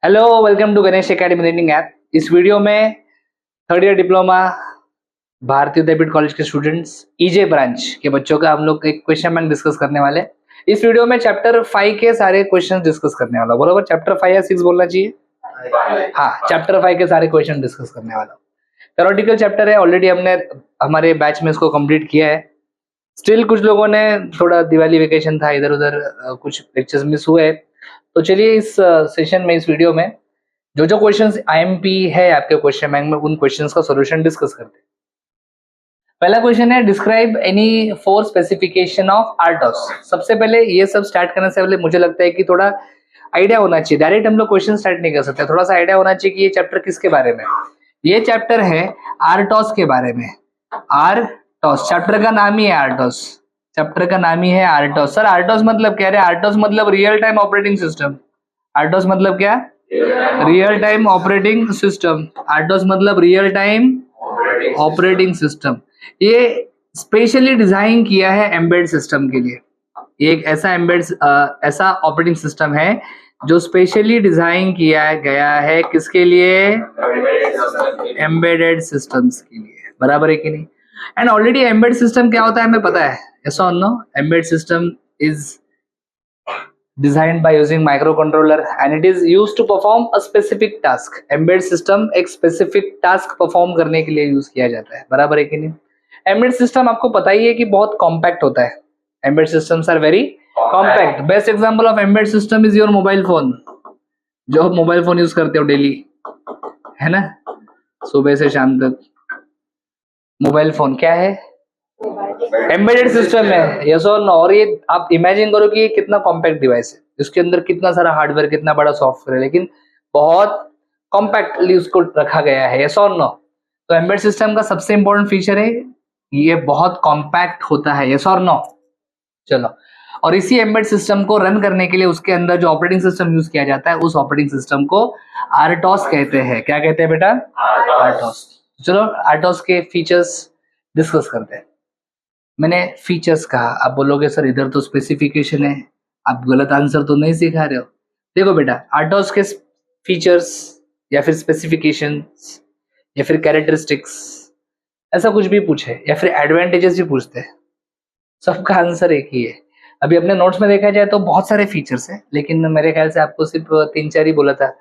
Hello, welcome to Ganesh academy learning app. इस video में third year diploma Bharatiya Vidyapeeth college के students EJ branch के बच्चों का हम लोग एक क्वेश्चन बैंक डिस्कस करने वाले। इस वीडियो में चैप्टर 5 के सारे क्वेश्चन डिस्कस करने वाला, बरोबर? चैप्टर 5 या 6 बोलना चाहिए। हाँ, चैप्टर 5 के सारे क्वेश्चन डिस्कस करने वाला। थ्योरेटिकल चैप्टर है, ऑलरेडी हमने हमारे बैच में इसको कंप्लीट किया है। स्टिल कुछ लोगों ने थोड़ा दिवाली वेकेशन था, इधर उधर कुछ लेक्चर्स मिस हुए। तो चलिए इस सेशन में, इस वीडियो में जो जो क्वेश्चंस आईएमपी है आपके क्वेश्चन बैंक में, उन क्वेश्चंस का सॉल्यूशन डिस्कस करते हैं। पहला क्वेश्चन है, डिस्क्राइब एनी 4 स्पेसिफिकेशन ऑफ आरटॉस। सबसे पहले ये सब स्टार्ट करने से पहले मुझे लगता है कि थोड़ा आइडिया होना चाहिए। डायरेक्ट हम लोग क्वेश्चन स्टार्ट नहीं कर सकते, थोड़ा सा आइडिया होना चाहिए कि ये चैप्टर किसके बारे में। ये चैप्टर है आरटॉस के बारे में। आरटॉस चैप्टर का नाम ही है आरटॉस। चैप्टर का नाम ही है आरटॉस। सर आरटॉस मतलब क्या है? आरटॉस मतलब real time operating system. RTOS मतलब क्या? Real time operating system. RTOS मतलब रियल टाइम ऑपरेटिंग सिस्टम। ये स्पेशली डिजाइन किया है एम्बेड सिस्टम के लिए। ये एक ऐसा ऑपरेटिंग सिस्टम है जो स्पेशली डिजाइन किया गया है किसके लिए? एम्बेडेड सिस्टम्स के लिए। बराबर है कि नहीं? एंड ऑलरेडी एम्बेड सिस्टम क्या होता है हमें पता है, yes or no? Embedded system is designed by using microcontroller and it is used to perform a specific task. Embedded system एक specific task perform करने के लिए यूज किया जाता है। बराबर है कि नहीं? Embedded system आपको पता ही है कि बहुत कॉम्पैक्ट होता है। Embedded systems are very compact. Best example of embedded system is your mobile phone, जो आप मोबाइल फोन यूज करते हो डेली, है ना? सुबह से शाम तक मोबाइल फोन क्या है? एम्बेडेड सिस्टम है, यस और नो? और ये आप इमेजिन करो कि ये कितना कॉम्पैक्ट डिवाइस है, इसके अंदर कितना सारा हार्डवेयर, कितना बड़ा सॉफ्टवेयर है, लेकिन बहुत कॉम्पैक्टली उसको रखा गया है, यस और नो? तो एम्बेडेड सिस्टम का सबसे इंपॉर्टेंट फीचर है ये बहुत कॉम्पैक्ट होता है, यस और नो? चलो, और इसी एम्बेडेड सिस्टम को रन करने के लिए उसके अंदर जो ऑपरेटिंग सिस्टम यूज किया जाता है, उस ऑपरेटिंग सिस्टम को आरटॉस कहते हैं। क्या कहते हैं बेटा? आरटॉस। चलो आरटॉस के फीचर्स डिस्कस करते हैं। मैंने फीचर्स कहा, आप बोलोगे सर इधर तो स्पेसिफिकेशन है, आप गलत आंसर तो नहीं सिखा रहे हो। देखो बेटा, आरटॉस के फीचर्स या फिर स्पेसिफिकेशंस या फिर कैरेक्टरिस्टिक्स, ऐसा कुछ भी पूछे या फिर एडवांटेजेस भी पूछते हैं, सबका आंसर एक ही है। अभी अपने नोट्स में देखा जाए तो बहुत सारे फीचर्स हैं, लेकिन मेरे ख्याल से आपको सिर्फ 3-4 ही बोला था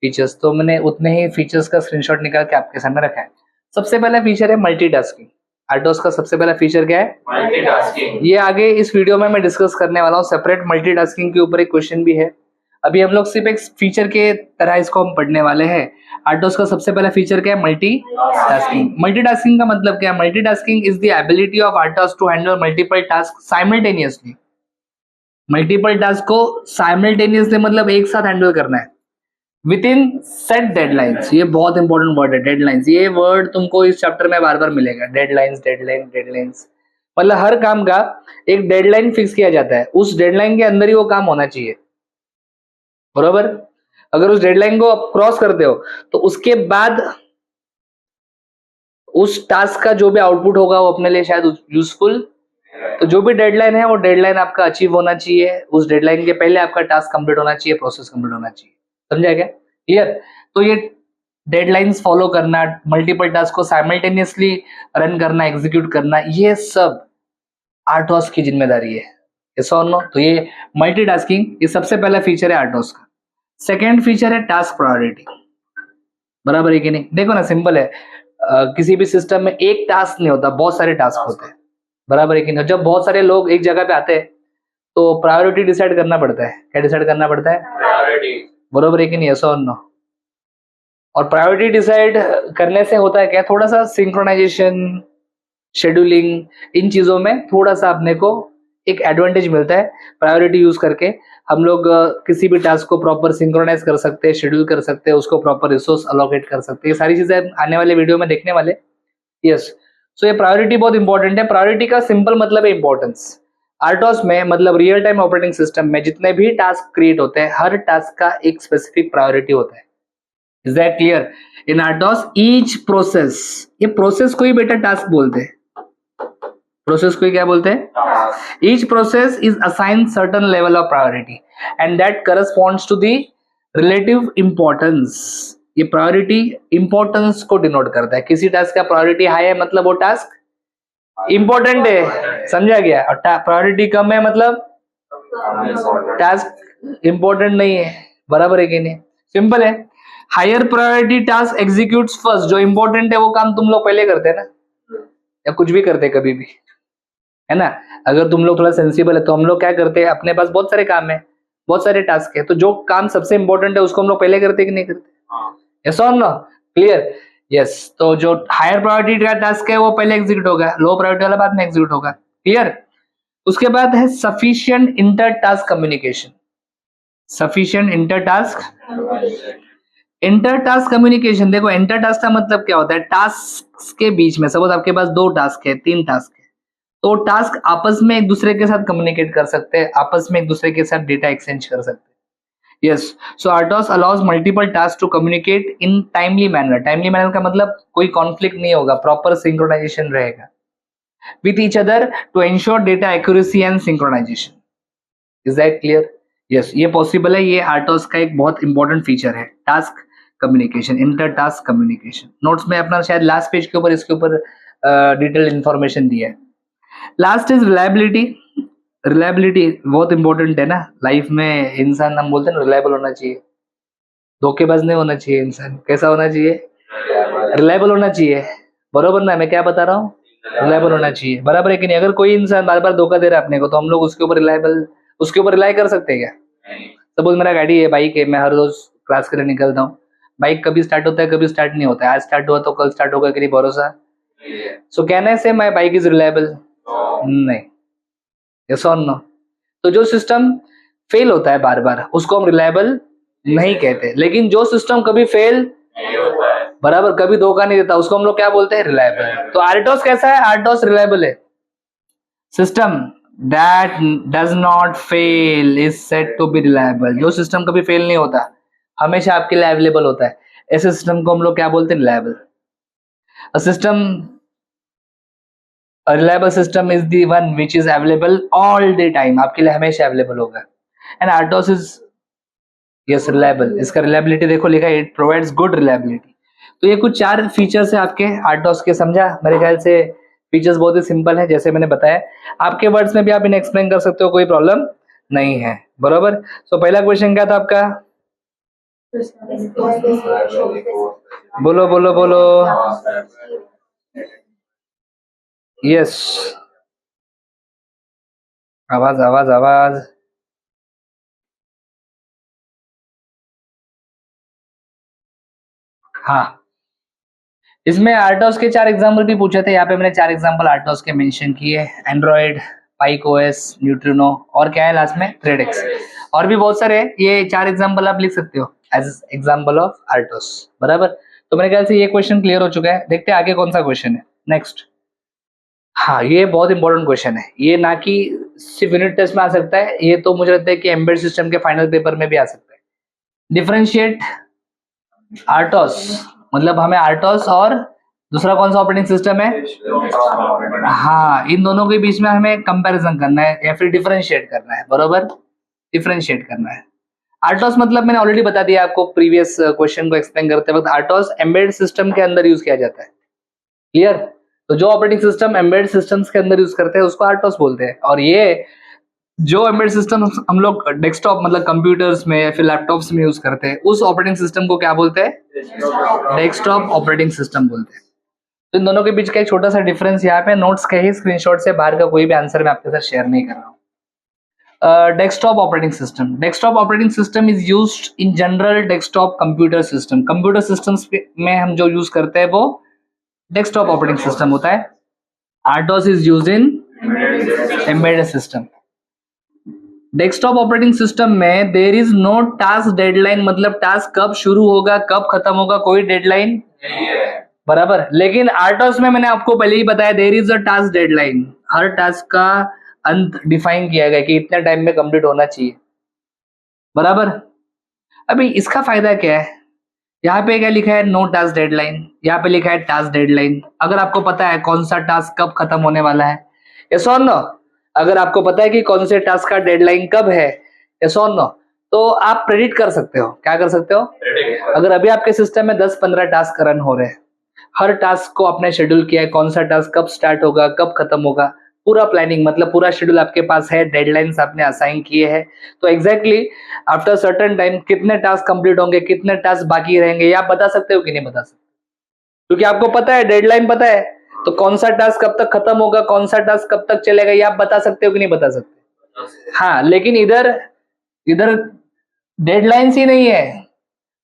फीचर्स, तो मैंने उतने ही फीचर्स का स्क्रीनशॉट निकाल के आपके सामने रखा है। सबसे पहला फीचर है मल्टीटास्किंग। आरटॉस का सबसे पहला फीचर क्या है? मल्टीटास्किंग। ये आगे इस वीडियो में मैं डिस्कस करने वाला हूँ, सेपरेट मल्टीटास्किंग के ऊपर एक क्वेश्चन भी है। अभी हम लोग सिर्फ एक फीचर के तरह इसको हम पढ़ने वाले हैं। आरटॉस का सबसे पहला फीचर क्या है? मल्टीटास्किंग। मल्टीटास्किंग का मतलब क्या है? Multitasking is the ability of RTOS to handle multiple task simultaneously. Multiple task को साइमल्टेनियसली मतलब एक साथ हैंडल करना है विद इन सेट डेडलाइंस। ये बहुत इंपॉर्टेंट वर्ड है, डेडलाइंस। ये वर्ड तुमको इस चैप्टर में बार बार मिलेगा, डेडलाइंस डेडलाइन डेडलाइंस। मतलब हर काम का एक डेडलाइन फिक्स किया जाता है, उस डेडलाइन के अंदर ही वो काम होना चाहिए, बराबर? अगर उस डेडलाइन को आप क्रॉस करते हो तो उसके बाद उस टास्क का जो भी आउटपुट होगा वो अपने लिए शायद यूजफुल। तो जो भी डेडलाइन है वो डेडलाइन आपका अचीव होना चाहिए, उस डेडलाइन के पहले आपका टास्क कंप्लीट होना चाहिए, प्रोसेस कंप्लीट होना चाहिए। समझा क्या? क्लियर? तो ये डेडलाइंस फॉलो करना, मल्टीपल टास्क को साइमल्टेनियसली रन करना, एग्जीक्यूट करना, ये सब आरटॉस की जिम्मेदारी है, यस और नो? तो ये मल्टीटास्किंग, ये सबसे पहला फीचर है आरटॉस का। सेकेंड फीचर है टास्क प्रायोरिटी। बराबर है कि नहीं? देखो ना, सिंपल है। किसी भी सिस्टम में एक टास्क नहीं होता, बहुत सारे टास्क होते हैं। बराबर है कि नहीं? जब बहुत सारे लोग एक जगह पे आते हैं तो प्रायोरिटी डिसाइड करना पड़ता है। क्या डिसाइड करना पड़ता है? प्रायोरिटी। बराबर है कि नहीं? यस और नो? और प्रायोरिटी डिसाइड करने से होता है क्या? थोड़ा सा सिंक्रोनाइजेशन, शेड्यूलिंग, इन चीजों में थोड़ा सा अपने को एक एडवांटेज मिलता है। प्रायोरिटी यूज करके हम लोग किसी भी टास्क को प्रॉपर सिंक्रोनाइज कर सकते हैं, शेड्यूल कर सकते हैं, उसको प्रॉपर रिसोर्स अलोकेट कर सकते हैं। ये सारी चीजें आने वाले वीडियो में देखने वाले। यस, सो ये प्रायोरिटी बहुत इंपॉर्टेंट है। प्रायोरिटी का सिंपल मतलब है इंपॉर्टेंस। आरटॉस में मतलब रियल टाइम ऑपरेटिंग सिस्टम में जितने भी टास्क क्रिएट होते हैं, हर टास्क का एक स्पेसिफिक प्रायोरिटी होता है। Is that clear? In RTOS each process, ये प्रोसेस को ही बेटा टास्क बोलते हैं। प्रोसेस को ही क्या बोलते हैं? Each process is assigned certain level of priority and that corresponds to the relative importance, ये प्रायोरिटी इंपॉर्टेंस को डिनोट करता है। किसी टास्क का प्रायोरिटी हाई है मतलब वो टास्क इंपॉर्टेंट है, समझा गया। और प्रायोरिटी कम है मतलब टास्क इंपॉर्टेंट नहीं है, बराबर है कि नहीं? सिंपल है। Higher priority task executes first, जो इंपॉर्टेंट है वो काम तुम लोग पहले करते हैं ना, या कुछ भी करते हैं कभी भी, है ना। अगर तुम लोग थोड़ा सेंसिबल है तो हम लोग क्या करते हैं, अपने पास बहुत सारे काम है, बहुत सारे टास्क है, तो जो काम सबसे इंपॉर्टेंट है उसको हम लोग पहले करते कि नहीं करते? यस और नो? क्लियर? यस। तो जो हायर प्रायोरिटी का टास्क है वो पहले एग्जीक्यूट होगा, लो प्रायोरिटी वाला बाद में एग्जीक्यूट होगा। क्लियर? उसके बाद है sufficient inter task communication. Sufficient inter task communication. देखो इंटर टास्क का मतलब क्या होता है, टास्क के बीच में, सपोज आपके पास 2 टास्क है, 3 टास्क है, तो टास्क आपस में एक दूसरे के साथ कम्युनिकेट कर सकते हैं, आपस में एक दूसरे के साथ डेटा एक्सचेंज कर सकते हैं। Yes, so RTOS allows multiple task to communicate in timely manner. Timely manner का मतलब कोई कॉन्फ्लिक्ट नहीं होगा, प्रॉपर सिंक्रोनाइजेशन रहेगा with each other to ensure data accuracy and synchronization. Is that clear? Yes, ये पॉसिबल है। ये RTOS का एक बहुत इंपॉर्टेंट फीचर है, task communication, inter task communication. Notes में अपना शायद लास्ट पेज के ऊपर इसके ऊपर डिटेल इंफॉर्मेशन दिया है। Last is reliability. रिलायबिलिटी बहुत इंपॉर्टेंट है ना लाइफ में। इंसान, हम बोलते हैं ना, रिलायबल होना चाहिए, धोखेबाज नहीं होना चाहिए इंसान। कैसा होना चाहिए? रिलायबल होना चाहिए, बरोबर ना? मैं क्या बता रहा हूँ? रिलायबल होना चाहिए, बराबर है कि नहीं? अगर कोई इंसान बार बार धोखा दे रहा है अपने को, तो हम लोग उसके ऊपर रिलाई कर सकते हैं क्या? सपोज मेरा गाड़ी है, बाइक है, मैं हर रोज क्लास के लिए निकलता हूँ, बाइक कभी स्टार्ट होता है, कभी स्टार्ट नहीं होता है। आज स्टार्ट हुआ तो कल स्टार्ट होगा कि नहीं, भरोसा? सो कहने से माई बाइक इज रिलायबल? नहीं। यस और नो? तो जो सिस्टम फेल होता है बार बार उसको हम रिलायबल नहीं कहते, लेकिन जो सिस्टम कभी फेल, बराबर, कभी धोखा नहीं देता, उसको हम लोग क्या बोलते हैं? रिलायबल। तो RTOS कैसा है? RTOS रिलायबल है। System that does not fail is said to be reliable. जो सिस्टम कभी फेल नहीं होता, हमेशा आपके लिए अवेलेबल होता है, ऐसे सिस्टम को हम लोग क्या बोलते हैं? Reliable. A reliable system is the one which is available all the time, आपके लिए हमेशा अवेलेबल होगा। And RTOS is yes reliable. इसका रिलायबिलिटी देखो लिखा है, इट प्रोवाइड्स गुड रिलायबिलिटी। तो ये कुछ 4 फीचर्स है आपके RTOS के, समझा? मेरे ख्याल से फीचर्स बहुत ही सिंपल है, जैसे मैंने बताया। आपके वर्ड्स में भी आप इन्हें एक्सप्लेन कर सकते हो, कोई प्रॉब्लम नहीं है, बराबर। सो पहला क्वेश्चन क्या था आपका? बोलो बोलो बोलो। यस, आवाज आवाज आवाज। हाँ, इसमें RTOS के 4 एग्जाम्पल भी पूछे थे। यहाँ पे मैंने 4 एग्जाम्पल RTOS के मेंशन किए, एंड्रॉइड, PikeOS, न्यूट्रिनो, और क्या है लास्ट में? थ्रेडएक्स। और भी बहुत सारे हैं, ये 4 एग्जाम्पल आप लिख सकते हो एज एग्जाम्पल ऑफ RTOS, बराबर। तो मेरे ख्याल से ये क्वेश्चन क्लियर हो चुका है। देखते हैं आगे कौन सा क्वेश्चन है नेक्स्ट। हाँ, ये बहुत इंपॉर्टेंट क्वेश्चन है, ये ना कि सिर्फ यूनिट टेस्ट में आ सकता है, ये तो मुझे लगता है कि एम्बेड सिस्टम के फाइनल पेपर में भी आ सकता है। डिफरेंशिएट RTOS, मतलब हमें RTOS और दूसरा कौन सा ऑपरेटिंग सिस्टम है? हाँ, इन दोनों के बीच में हमें कंपैरिजन करना है या फिर डिफरेंशिएट करना है, बरोबर? डिफरेंशिएट करना है। RTOS मतलब मैंने ऑलरेडी बता दिया आपको प्रीवियस क्वेश्चन को एक्सप्लेन करते वक्त, RTOS एम्बेडेड सिस्टम के अंदर यूज किया जाता है। क्लियर? तो जो ऑपरेटिंग सिस्टम एम्बेडेड सिस्टम्स के अंदर यूज करते हैं उसको RTOS बोलते हैं, और ये जो एम्बेडेड सिस्टम हम लोग डेस्कटॉप मतलब कंप्यूटर्स में या फिर लैपटॉप्स में यूज करते हैं, उस ऑपरेटिंग सिस्टम को क्या बोलते हैं? डेस्कटॉप ऑपरेटिंग सिस्टम बोलते हैं। तो इन दोनों के बीच का एक छोटा सा डिफरेंस यहाँ पे नोट्स के ही स्क्रीनशॉट से, बाहर का कोई भी आंसर मैं आपके साथ शेयर नहीं कर रहा हूँ। Desktop operating system. Desktop operating system is used in general desktop computer system. Computer systems में हम जो यूज करते हैं वो डेस्कटॉप ऑपरेटिंग सिस्टम होता है। RTOS is used in embedded system. Desktop operating system में there is no task deadline, मतलब टास्क कब शुरू होगा कब खत्म होगा कोई डेडलाइन नहीं है, बराबर। लेकिन RTOS में मैंने आपको पहले ही बताया, there is a task deadline. हर टास्क का अंत डिफाइन किया गया कि इतने टाइम में कंप्लीट होना चाहिए, बराबर। अभी इसका फायदा क्या है? यहाँ पे क्या लिखा है? No task deadline. यहाँ पे लिखा है टास्क डेडलाइन। अगर आपको पता है कौन सा टास्क कब खत्म होने वाला है, यस और नो? अगर आपको पता है कि कौन से टास्क का डेडलाइन कब है, यस और नो, तो आप प्रेडिक्ट कर सकते हो। क्या कर सकते हो? अगर अभी आपके सिस्टम में 10-15 टास्क रन हो रहे हैं, हर टास्क को आपने शेड्यूल किया है, कौन सा टास्क कब स्टार्ट होगा, कब खत्म होगा, पूरा प्लानिंग, मतलब पूरा शेड्यूल आपके पास है, डेडलाइंस आपने असाइन किए हैं, तो एग्जैक्टली आफ्टर सर्टेन टाइम कितने टास्क कंप्लीट होंगे, कितने टास्क बाकी रहेंगे, ये आप बता सकते हो कि नहीं बता सकते? क्योंकि आपको पता है, डेडलाइन पता है, तो कौन सा टास्क कब तक खत्म होगा, कौन सा टास्क कब तक चलेगा, ये आप बता सकते हो कि नहीं बता सकते? हाँ, लेकिन इधर इधर डेडलाइंस ही नहीं है,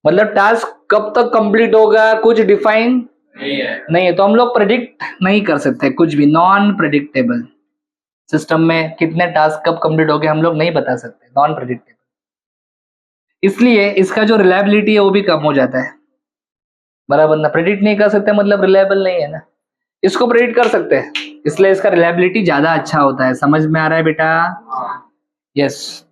मतलब टास्क कब तक कंप्लीट होगा कुछ डिफाइन नहीं है, तो हम लोग प्रेडिक्ट नहीं कर सकते कुछ भी। नॉन प्रेडिक्टेबल सिस्टम में कितने टास्क कब कंप्लीट हो गए हम लोग नहीं बता सकते, नॉन प्रेडिक्टेबल। इसलिए इसका जो रिलायबिलिटी है वो भी कम हो जाता है, बराबर ना? प्रेडिक्ट नहीं कर सकते मतलब रिलायबल नहीं है ना। इसको प्रेडिक्ट कर सकते हैं, इसलिए इसका रिलायबिलिटी ज्यादा अच्छा होता है। समझ में आ रहा है बेटा? Yes.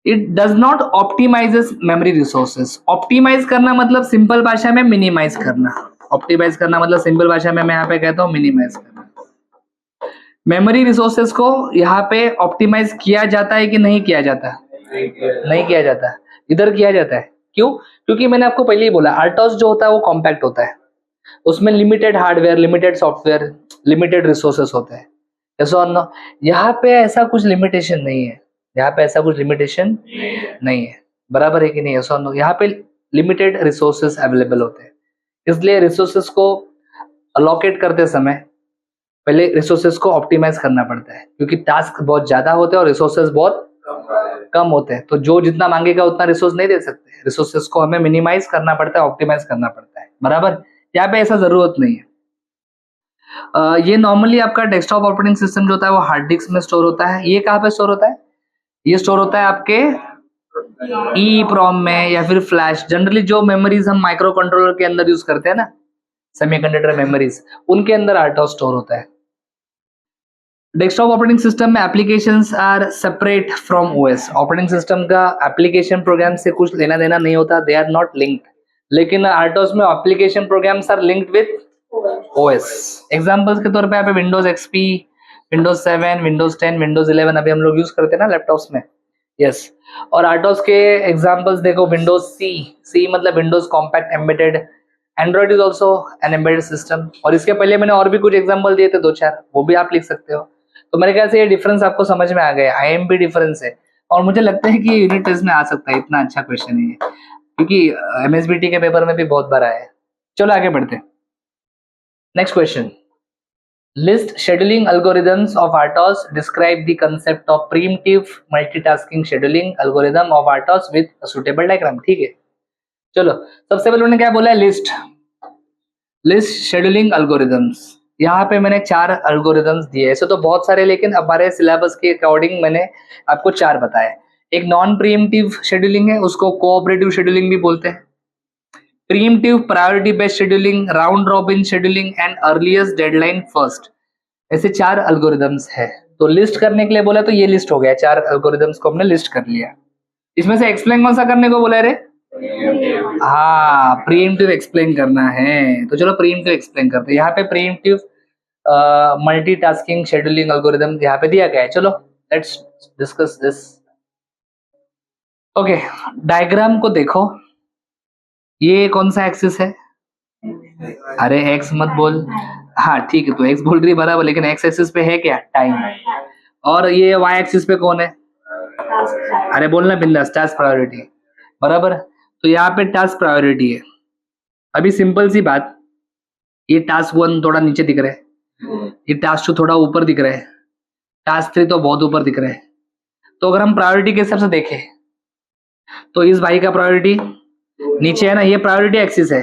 It does not optimises memory resources. Optimise करना मतलब सिंपल भाषा में मिनिमाइज करना। ऑप्टिमाइज करना मतलब सिंपल भाषा में मैं यहाँ पे कहता हूँ मिनिमाइज करना। मेमोरी रिसोर्सेस को यहाँ पे ऑप्टिमाइज किया जाता है कि नहीं किया जाता? नहीं किया जाता। इधर किया जाता है। क्यों? क्योंकि मैंने आपको पहले ही बोला, आर्टोस जो होता है वो कॉम्पैक्ट होता है, उसमें limited hardware, limited software, limited resources होते हैं। ऐसा नो, यहाँ पे ऐसा कुछ लिमिटेशन नहीं है, यहाँ पे ऐसा कुछ लिमिटेशन नहीं है, बराबर है कि नहीं? ऐसा नो, यहाँ पे लिमिटेड रिसोर्सेस अवेलेबल होते हैं, इसलिए रिसोर्सेस को अलोकेट करते समय पहले रिसोर्सेस को ऑप्टिमाइज करना पड़ता है, क्योंकि टास्क बहुत ज्यादा होते हैं और रिसोर्सेस बहुत कम होते हैं, तो जो जितना मांगेगा उतना रिसोर्स नहीं दे सकते, रिसोर्सेस को हमें मिनिमाइज करना पड़ता है, ऑप्टिमाइज करना पड़ता है, बराबर? यहाँ पे ऐसा जरूरत नहीं है। ये नॉर्मली आपका डेस्कटॉप ऑपरेटिंग सिस्टम जो होता है वो हार्ड डिस्क में स्टोर होता है। ये कहाँ पे स्टोर होता है? ये स्टोर होता है आपके ई प्रॉम में या फिर फ्लैश। जनरली जो मेमोरीज हम माइक्रो कंट्रोलर के अंदर यूज करते हैं ना, सेमीकंडक्टर मेमोरीज, उनके अंदर आर्टोस स्टोर होता है। डेस्कटॉप ऑपरेटिंग सिस्टम में applications are separate from OS. Operating system का एप्लीकेशन प्रोग्राम से कुछ लेना देना नहीं होता, दे आर नॉट लिंक्ड। लेकिन आर्टोस में application programs are linked with OS. एग्जांपल्स के तौर पे यहाँ पे Windows XP, Windows 7, Windows 10, Windows 11 अभी हम लोग यूज करते हैं ना लैपटॉप्स में। यस। और आर्टोस के एग्जांपल्स देखो, विंडोज सी, सी मतलब Windows compact embedded. Android is also an embedded system. और इसके पहले मैंने और भी कुछ एग्जांपल दिए थे 2-4, वो भी आप लिख सकते हो। तो मेरे ख्याल से ये डिफरेंस आपको समझ में आ गया, आईएमपी डिफरेंस है। और मुझे लगता है कि ये यूनिट टेस्ट में आ सकता है, इतना अच्छा क्वेश्चन है ये, क्योंकि एमएसबीटी के पेपर में भी बहुत बार आया है। चलो आगे बढ़ते हैं। Next question, list scheduling algorithms of RTOS, describe the concept of preemptive multitasking scheduling algorithm of RTOS with a suitable diagram. ठीक है, चलो सबसे पहले उन्होंने क्या बोला है? List scheduling algorithms. यहाँ पे मैंने 4 एल्गोरिथम्स दिए, ऐसे तो बहुत सारे, लेकिन हमारे सिलेबस के अकॉर्डिंग मैंने आपको 4 बताए। एक नॉन प्रीएम्प्टिव शेड्यूलिंग है, उसको कोऑपरेटिव शेड्यूलिंग भी बोलते हैं। Pre-emptive priority based scheduling, round robin scheduling and earliest deadline first. ऐसे 4 एल्गोरिथम्स है। तो लिस्ट करने के लिए बोला तो ये लिस्ट हो गया, 4 एल्गोरिथम्स को हमने लिस्ट कर लिया। इसमें से एक्सप्लेन कौन सा करने को बोला रे? हाँ, प्रीएम्प्टिव एक्सप्लेन करना है, तो चलो प्रीएम्प्टिव एक्सप्लेन करते हैं। यहाँ पे प्रीएम्प्टिव मल्टीटास्किंग शेड्यूलिंग एल्गोरिथम यहाँ पे दिया गया है। चलो let's discuss this. Okay, diagram को देखो, ये कौन सा एक्सिस है? अरे एक्स मत बोल। हाँ ठीक है, तो एक्स बोल रही है बराबर, लेकिन एक्स एक्सिस पे है क्या? टाइम। और ये वाई एक्सिस पे कौन है? अरे बोलना बिंदास, टास्क प्रायोरिटी, बराबर। तो यहाँ पे टास्क प्रायोरिटी है। अभी सिंपल सी बात, ये टास्क 1 थोड़ा नीचे दिख रहा है, ये टास्क 2 थोड़ा ऊपर दिख रहा है, टास्क 3 तो बहुत ऊपर दिख रहा है। तो अगर हम प्रायोरिटी के हिसाब से देखें तो इस भाई का प्रायोरिटी नीचे है ना, ये प्रायोरिटी एक्सिस है,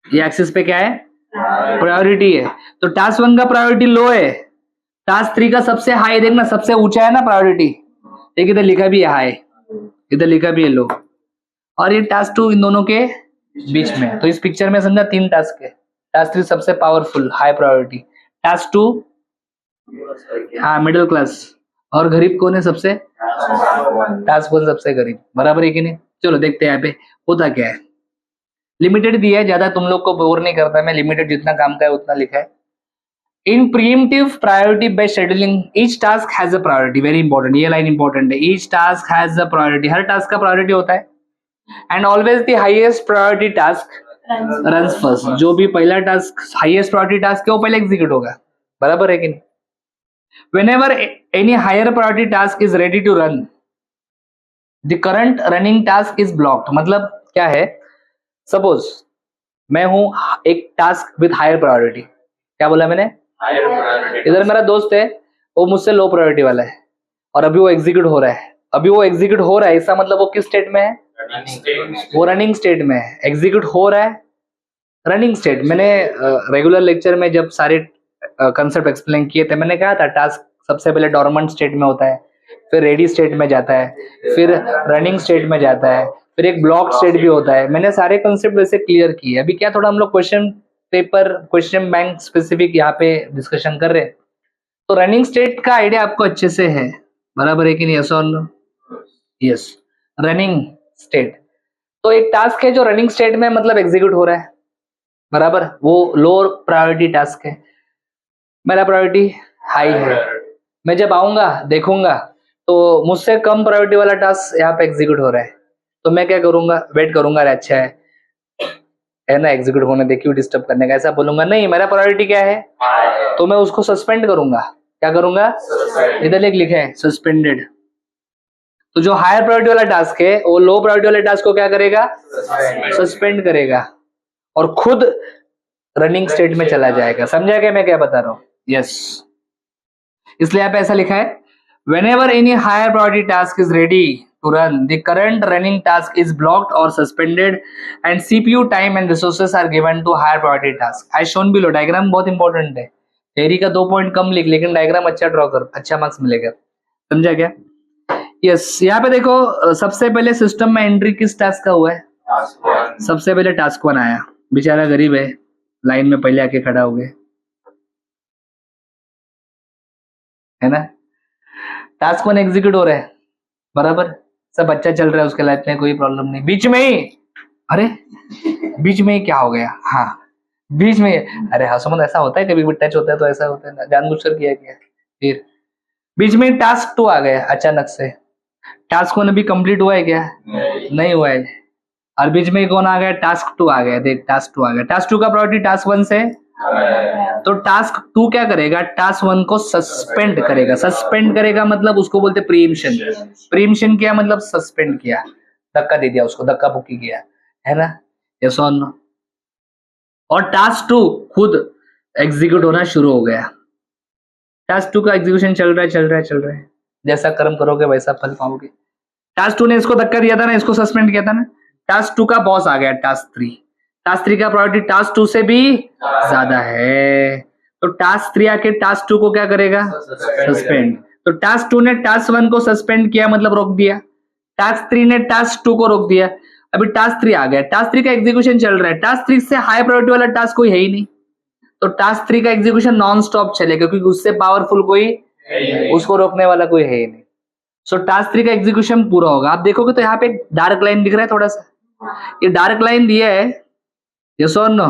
ये एक्सिस पे क्या है? प्रायोरिटी है। तो टास्क 1 का प्रायोरिटी लो है, टास्क 3 का सबसे हाई, देखना सबसे ऊंचा है ना प्रायोरिटी, एक इधर लिखा भी है हाई, इधर लिखा भी है लो, और ये टास्क 2 इन दोनों के बीच में। तो इस पिक्चर में समझा 3 टास्क है, टास्क 3 सबसे पावरफुल हाई प्रायोरिटी, टास्क 2 हाँ मिडिल क्लास, और गरीब कौन है सबसे? टास्क 1 सबसे गरीब, बराबर है कि नहीं? चलो देखते हैं यहाँ पे होता क्या है। लिमिटेड दिया है, ज्यादा तुम लोग को बोर नहीं करता मैं, लिमिटेड जितना काम का है उतना लिखा है। In preemptive priority based scheduling each task has a priority, very important, ये लाइन इंपॉर्टेंट है, each task has a priority, हर टास्क का प्रायोरिटी होता है, and always the highest priority task runs first, जो भी पहला टास्क हाईएस्ट प्रायोरिटी टास्क है वो पहले एग्जीक्यूट होगा, बराबर है कि नहीं? whenever any higher priority task is ready to run, the current running task is blocked. मतलब क्या है, सपोज मैं हूं एक टास्क विद हायर प्रायोरिटी, क्या बोला मैंने, इधर मेरा दोस्त है वो मुझसे लो प्रायोरिटी वाला है और अभी वो एग्जीक्यूट हो रहा है, अभी वो एग्जीक्यूट हो रहा है, इसका मतलब वो किस स्टेट में है, वो रनिंग स्टेट में है, एग्जीक्यूट हो रहा है, रनिंग स्टेट। मैंने रेगुलर लेक्चर में जब सारे कंसेप्ट एक्सप्लेन किए थे, मैंने कहा था टास्क सबसे पहले डॉर्मेंट स्टेट में होता है, फिर रेडी स्टेट में जाता है, फिर रनिंग स्टेट में जाता है, फिर एक ब्लॉक स्टेट भी होता है। मैंने सारे कंसेप्ट वैसे क्लियर किए। अभी क्या थोड़ा हम लोग question paper, question bank specific यहाँ पे डिस्कशन कर रहे हैं, तो रनिंग स्टेट का आइडिया आपको अच्छे से है, बराबर है कि नहीं, यस और नो? यस, रनिंग स्टेट तो एक टास्क है जो रनिंग स्टेट में मतलब एग्जीक्यूट हो रहा है, बराबर, वो लोअर प्रायोरिटी टास्क है, मेरा प्रायोरिटी हाई है, मैं जब आऊंगा देखूंगा तो मुझसे कम प्रायोरिटी वाला टास्क यहाँ पे एग्जीक्यूट हो रहा है, तो मैं क्या करूंगा, वेट करूंगा, अरे अच्छा है ना, एग्जीक्यूट होने दे, क्यों डिस्टर्ब करने का, ऐसा बोलूंगा नहीं, मेरा प्रायोरिटी क्या है, तो मैं उसको सस्पेंड करूंगा, क्या करूंगा, इधर लिखे है सस्पेंडेड। तो जो हायर प्रायोरिटी वाला टास्क है वो लो प्रायोरिटी वाले टास्क को क्या करेगा, सस्पेंड करेगा और खुद रनिंग स्टेट में चला जाएगा। समझा क्या मैं क्या बता रहा हूँ? यस, इसलिए यहाँ पे ऐसा लिखा है, whenever any higher priority task is ready to run, the current running task is blocked or suspended and CPU time and resources are given to higher priority task as shown below। Diagram बहुत important है, theory का 2 point कम लिख, लेकिन diagram अच्छा draw कर, अच्छा marks मिलेगा। समझा क्या? यस, यहाँ पे देखो सबसे पहले सिस्टम में एंट्री किस टास्क का हुआ है, सबसे पहले टास्क 1 आया, बेचारा गरीब है, लाइन में पहले आके खड़ा हो गए, है ना, टास्क 1 एग्जीक्यूट हो रहा है, बराबर, सब अच्छा चल रहा है, उसके लाइफ में कोई प्रॉब्लम नहीं, बीच में ही अरे बीच में ही क्या हो गया, हाँ बीच में, अरे हाँ समझ, ऐसा होता है कभी भी टच होता है तो ऐसा होता है ना, जानबूझकर किया गया। फिर बीच में टास्क 2 आ गया अचानक से, टास्क 1 अभी कंप्लीट हुआ है क्या, नहीं हुआ है, और बीच में कौन आ गया, टास्क 2 आ गया, देख टास्क 2 आ गया, टास्क 2 का प्रायोरिटी टास्क 1 से, तो टास्क 2 क्या करेगा, टास्क 1 को सस्पेंड करेगा, सस्पेंड करेगा मतलब उसको बोलते प्रीएम्पशन, प्रीएम्पशन किया मतलब सस्पेंड किया, धक्का दे दिया उसको, धक्का मुक्की किया, है ना, यस और नो? और टास्क 2 खुद एग्जीक्यूट होना शुरू हो गया, टास्क 2 का एग्जीक्यूशन चल रहा है, चल रहा है, चल रहा है, जैसा कर्म करोगे वैसा फल पाओगे। टास्क 2 ने इसको धक्का दिया था ना, इसको सस्पेंड किया था ना, टास्क 2 का बॉस आ गया टास्क 3, टास्क 3 का प्रायोरिटी टास्क 2 से भी ज्यादा है, तो टास्क 3 आके टास्क 2 को क्या करेगा, सस्पेंड, तो टास्क 2 ने टास्क 1 को सस्पेंड किया मतलब रोक दिया, टास्क 3 ने टास्क 2 को रोक दिया, अभी टास्क 3 आ गया, टास्क 3 का एग्जीक्यूशन चल रहा है, टास्क 3 से हाई प्रायोरिटी वाला टास्क कोई है ही नहीं, तो टास्क 3 का एग्जीक्यूशन नॉन स्टॉप चलेगा, क्योंकि उससे पावरफुल कोई, उसको रोकने वाला कोई है ही नहीं, सो टास्क 3 का एग्जीक्यूशन पूरा होगा। आप देखोगे तो यहाँ पे डार्क लाइन दिख रहा है थोड़ा सा, ये डार्क लाइन दिया है, यस और नो,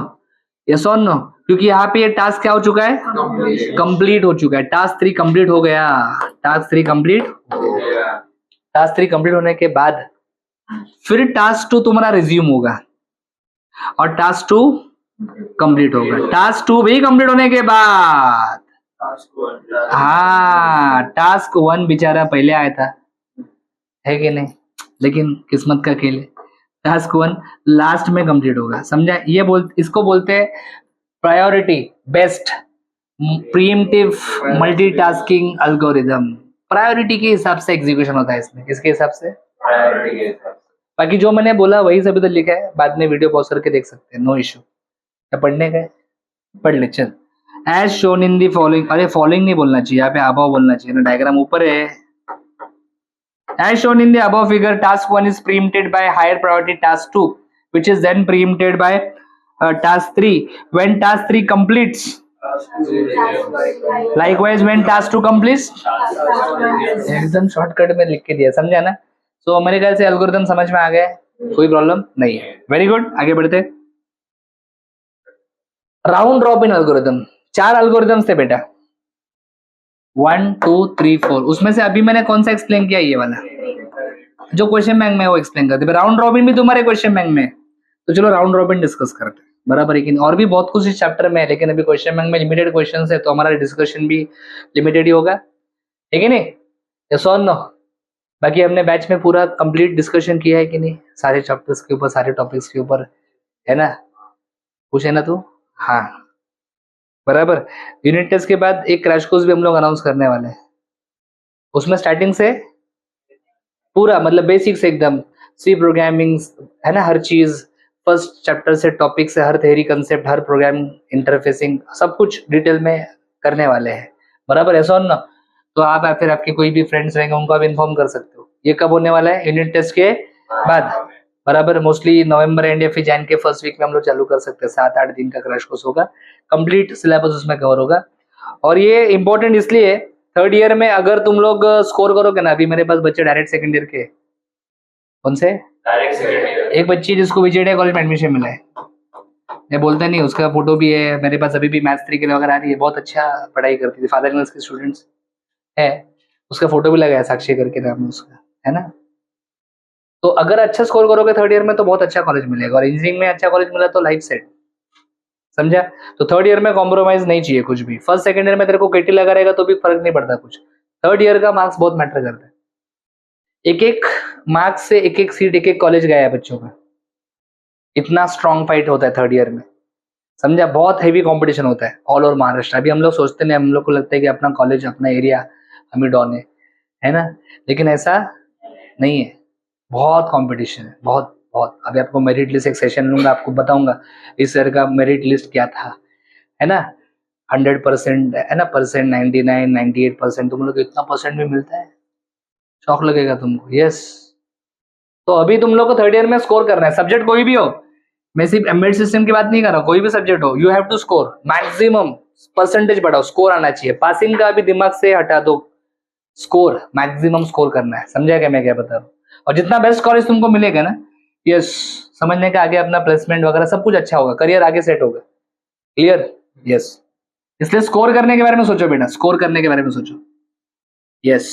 यस और नो, क्योंकि यहाँ पे ये टास्क क्या हो चुका है, कंप्लीट हो चुका है, टास्क 3 कंप्लीट हो गया, टास्क 3 कंप्लीट, टास्क 3 कंप्लीट होने के बाद फिर टास्क 2 तुम्हारा रिज्यूम होगा और टास्क 2 कंप्लीट होगा, टास्क 2 भी कंप्लीट होने के बाद, हाँ टास्क 1 बेचारा पहले आया था, है कि नहीं, लेकिन किस्मत का खेल है, टास्क 1 लास्ट में कंप्लीट होगा। समझा? ये इसको बोलते हैं priority based pre-emptive multitasking algorithm, priority के हिसाब से एग्जीक्यूशन होता है इसमें, किसके हिसाब से, प्रायोरिटी के हिसाब से। बाकी जो मैंने बोला वही सभी तो लिखा है, बाद में वीडियो पॉज करके देख सकते हैं, नो इश्यू। क्या पढ़ने का है, पढ़ ले चल। As shown in the following, अरे फॉलोइंग नहीं बोलना चाहिए, यहाँ पे अबव बोलना चाहिए ना, डायग्राम ऊपर है। As shown in the above figure, task 1 is preempted by higher priority task 2, which is then preempted by task 3. When task 3 completes, likewise when task 2 completes, एकदम शॉर्टकट में लिख के दिया, समझा ना? तो मेरे ख्याल से एल्गोरिथम समझ में आ गया, कोई प्रॉब्लम नहीं है। वेरी गुड, आगे बढ़ते। राउंड रॉबिन एल्गोरिथम, 4 अल्गोरिदम्स थे बेटा, 1 2 3 4, उसमें से अभी मैंने कौन सा एक्सप्लेन किया, ये वाला जो क्वेश्चन बैंक में वो एक्सप्लेन करते। राउंड रॉबिन भी तुम्हारे क्वेश्चन बैंक में, तो चलो राउंड रॉबिन डिस्कस करते हैं, बराबर है कि नहीं। और भी बहुत कुछ इस चैप्टर में है, लेकिन अभी क्वेश्चन बैंक में लिमिटेड क्वेश्चन है, तो हमारा डिस्कशन भी लिमिटेड ही होगा, ठीक है नहीं, यस और नो। बाकी हमने बैच में पूरा कंप्लीट डिस्कशन किया है कि नहीं, सारे चैप्टर्स के ऊपर, सारे टॉपिक्स के ऊपर, है ना, पूछे ना तू, हाँ बराबर। यूनिट टेस्ट के बाद एक क्रैश कोर्स भी हम लोग अनाउंस करने वाले हैं, उसमें स्टार्टिंग से पूरा मतलब बेसिक से एकदम सी प्रोग्रामिंग, है ना, हर चीज फर्स्ट चैप्टर से, टॉपिक से, हर थ्योरी कंसेप्ट, हर प्रोग्रामिंग इंटरफेसिंग, सब कुछ डिटेल में करने वाले हैं, बराबर ऐसा ना। तो आप या फिर आपके कोई भी फ्रेंड्स रहेंगे उनको आप इन्फॉर्म कर सकते हो। ये कब होने वाला है, यूनिट टेस्ट के बाद, बराबर, मोस्टली नवंबर एंड या फिर जैन के फर्स्ट वीक में हम लोग चालू कर सकते हैं। 7-8 दिन का क्रैश कोर्स होगा, कंप्लीट सिलेबस उसमें कवर होगा। और ये इंपॉर्टेंट इसलिए, थर्ड ईयर में अगर तुम लोग स्कोर करोगे ना, अभी मेरे पास बच्चे डायरेक्ट सेकंड ईयर के, कौन से, डायरेक्ट सेकंड ईयर, एक बच्ची जिसको विजय कॉलेज में एडमिशन मिला है, मैं बोलता नहीं, उसका फोटो भी है मेरे पास, अभी भी मैथ्स 3 के लिए वगैरह आ रही है, बहुत अच्छा पढ़ाई करती थी, फादर इंग्लिश के स्टूडेंट्स है, उसका फोटो भी लगा है, साक्षी करके नाम है उसका, है ना। तो अगर अच्छा स्कोर करोगे थर्ड ईयर में तो बहुत अच्छा कॉलेज मिलेगा, और इंजीनियरिंग में अच्छा कॉलेज मिला तो लाइफ सेट, समझा। तो थर्ड ईयर में कॉम्प्रोमाइज नहीं चाहिए कुछ भी। फर्स्ट सेकंड ईयर में तेरे को केटी लगा रहेगा तो भी फर्क नहीं पड़ता कुछ, थर्ड ईयर का मार्क्स बहुत मैटर करता है। एक एक मार्क्स से एक एक सीट, एक एक कॉलेज गया है बच्चों का, इतना स्ट्रॉन्ग फाइट होता है थर्ड ईयर में, समझा। बहुत हेवी कंपटीशन होता है ऑल ओवर महाराष्ट्र। अभी हम लोग सोचते नहीं, हम लोग को लगता है कि अपना कॉलेज, अपना एरिया हम ही डॉन है ना, लेकिन ऐसा नहीं है, बहुत कंपटीशन है, बहुत बहुत। अभी आपको मेरिट लिस्ट एक सेशन लूंगा, आपको बताऊंगा इस ईयर का मेरिट लिस्ट क्या था, है ना। 100% है ना, परसेंट 99 98%, तुम लोग को इतना परसेंट भी मिलता है, शौक लगेगा तुमको, यस। तो अभी तुम लोग को थर्ड ईयर में स्कोर करना है, सब्जेक्ट कोई भी हो, मैं सिर्फ एम्बेडेड सिस्टम की बात नहीं कर रहा हूँ, कोई भी सब्जेक्ट हो, you have to score maximum, percentage बढ़ाओ, स्कोर आना चाहिए, पासिंग का अभी दिमाग से हटा दो, स्कोर मैक्सिमम स्कोर करना है, समझा क्या मैं क्या बता रहा हूँ। और जितना बेस्ट कॉलेज तुमको मिलेगा ना, यस, समझने का आगे अपना प्लेसमेंट वगैरह सब कुछ अच्छा होगा, करियर आगे सेट होगा, क्लियर, यस। इसलिए स्कोर करने के बारे में सोचो बेटा, स्कोर करने के बारे में सोचो, यस,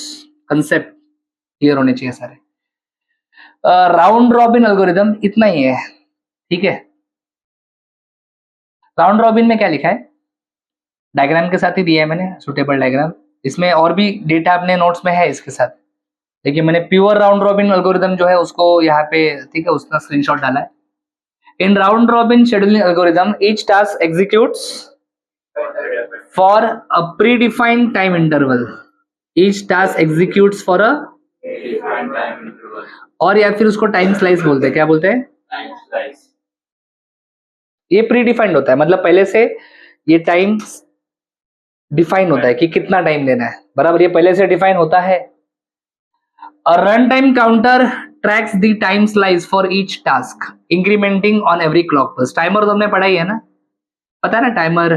कंसेप्ट क्लियर होने चाहिए सारे। राउंड रॉबिन एल्गोरिदम इतना ही है, ठीक है। राउंड रॉबिन में क्या लिखा है, डायग्राम के साथ ही दिया है मैंने, सुटेबल डायग्राम, इसमें और भी डेटा अपने नोट्स में है इसके साथ, देखिए मैंने प्योर राउंड रॉबिन एल्गोरिदम जो है उसको यहाँ पे, ठीक है, उसका स्क्रीनशॉट डाला है। In round robin scheduling algorithm each task executes for a pre defined time interval, each task executes for a, और या फिर उसको टाइम स्लाइस बोलते हैं, क्या बोलते हैं, टाइम स्लाइस। ये प्री डिफाइंड होता है, मतलब पहले से ये टाइम डिफाइन होता है कि कितना टाइम देना है, बराबर, ये पहले से डिफाइन होता है। A runtime counter tracks the time slice for each task, incrementing on every clock pulse. Timer तो हमने पढ़ा ही है ना, पता है ना, timer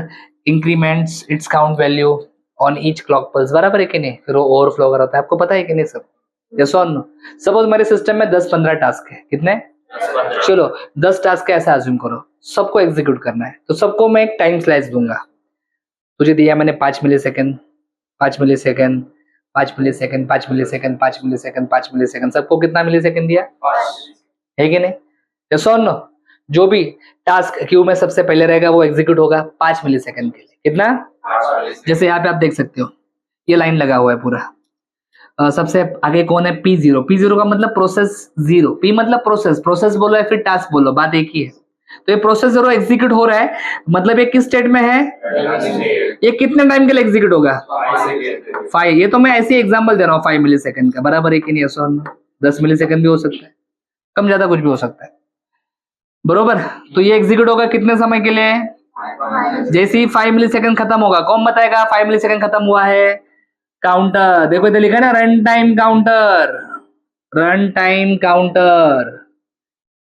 increments it's count value on each clock pulse, बराबर है कि नहीं, फिर वो ओवरफ्लो कर होता है, आपको पता है कि नहीं सब, यस और नो। सपोज मेरे सिस्टम में 10-15 टास्क है, कितने, चलो 10 टास्क का ऐसा अज्यूम करो, सबको एग्जीक्यूट करना है, तो सबको मैं एक टाइम स्लाइस दूंगा। तुझे दिया मैंने 5 मिली सेकेंड, 5 मिली सेकेंड, 5 मिली सेकेंड, 5 मिली सेकेंड, 5 मिली सेकेंड, 5 मिली सेकेंड, सबको कितना मिली सेकेंड दिया, है कि नहीं, यस और नो। जो भी टास्क क्यू में सबसे पहले रहेगा वो एग्जीक्यूट होगा 5 मिली सेकेंड के लिए, कितना, जैसे यहाँ पे आप देख सकते हो ये लाइन लगा हुआ है पूरा। सबसे आगे कौन है, P0, P0 का मतलब प्रोसेस जीरो, P मतलब प्रोसेस, प्रोसेस बोलो या फिर टास्क बोलो, बात एक ही है। तो ये प्रोसेस जीरो एग्जीक्यूट हो रहा है, मतलब ये किस स्टेट में है, ये कितने टाइम के लिए एग्जीक्यूट होगा, 5। ये तो मैं ऐसे एग्जांपल दे रहा हूँ 5 मिली सेकेंड का, बराबर है कि नहीं, 10 मिली सेकेंड भी हो सकता है, कम ज्यादा कुछ भी हो सकता है, बरोबर। तो ये एग्जीक्यूट होगा कितने समय के लिए, जैसे ही 5 मिली सेकेंड खत्म होगा, कौन बताएगा 5 मिली सेकेंड खत्म हुआ है, काउंटर, देखो इधर लिखा है ना, run time counter, run time counter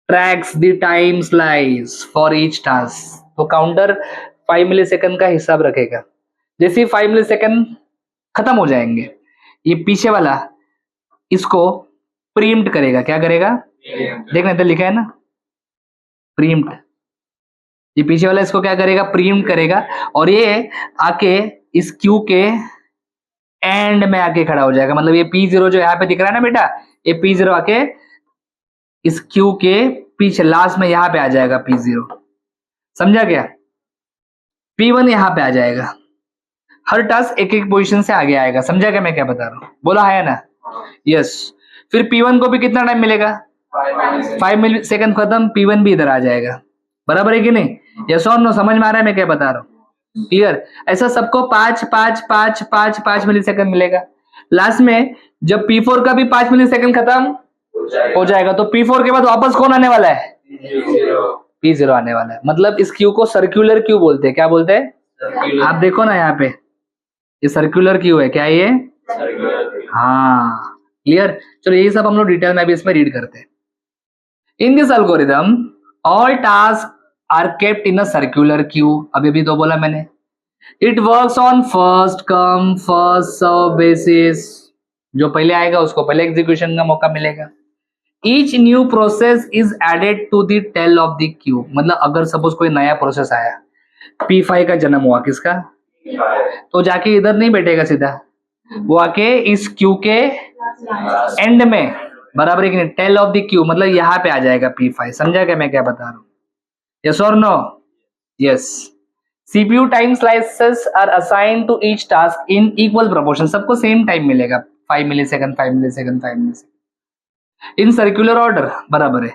tracks the time slice for each task। तो काउंटर 5 मिली सेकेंड का हिसाब रखेगा, जैसे ही 5 मिली सेकेंड खत्म हो जाएंगे, ये पीछे वाला इसको प्रीम्प्ट करेगा, क्या करेगा, देखना इधर लिखा है ना, प्रीम्प्ट, ये पीछे वाला इसको क्या करेगा, प्रीएम्प्ट करेगा, और ये आके इस क्यू के एंड में आके खड़ा हो जाएगा। मतलब ये P0 जो यहाँ पे दिख रहा है ना बेटा, ये P0 आके इस क्यू के पीछे लास्ट में यहाँ पे आ जाएगा P0, समझा क्या? P1 यहाँ पे आ जाएगा। हर टास्क एक एक पोजीशन से आगे आएगा, समझा क्या मैं क्या बता रहा हूँ? बोला है ना? यस। फिर P1 को भी कितना टाइम मिलेगा? 5 मिली सेकंड खत्म, P1 भी इधर आ जाएगा। बराबर है कि नहीं? यस और नो? समझ में आ रहा है मैं क्या बता रहा हूँ? क्लियर? ऐसा सबको 5 मिली सेकंड मिलेगा। लास्ट में जब P4 का भी 5 मिली सेकंड खत्म हो जाएगा तो P4 के बाद वापस कौन आने वाला है? P0 आने वाला है। मतलब इस क्यू को सर्कुलर क्यू बोलते हैं। क्या बोलते हैं? आप देखो ना यहाँ पे, ये सर्कुलर क्यू है। क्या ये? हाँ, क्लियर? चलो यही सब हम लोग डिटेल में भी इसमें रीड करते हैं। In this algorithm all task are kept in a circular queue. अभी भी तो बोला मैंने। It works on first come first serve basis. जो पहले आएगा उसको पहले एग्जीक्यूशन का मौका मिलेगा। Each new process is added to the tail of the queue. मतलब अगर सपोज कोई नया प्रोसेस आया, P5 का जन्म हुआ, किसका? तो जाके इधर नहीं बैठेगा सीधा, वो आके इस क्यू के एंड में, बराबर है कि नहीं? टेल ऑफ द क्यू मतलब यहाँ पे आ जाएगा P5। समझा क्या मैं क्या बता रहा हूँ? यस और no? Yes. CPU time slices are assigned to each task in equal proportion. सबको सेम टाइम मिलेगा, 5 millisecond 5 millisecond 5 millisecond in circular order. बराबर है।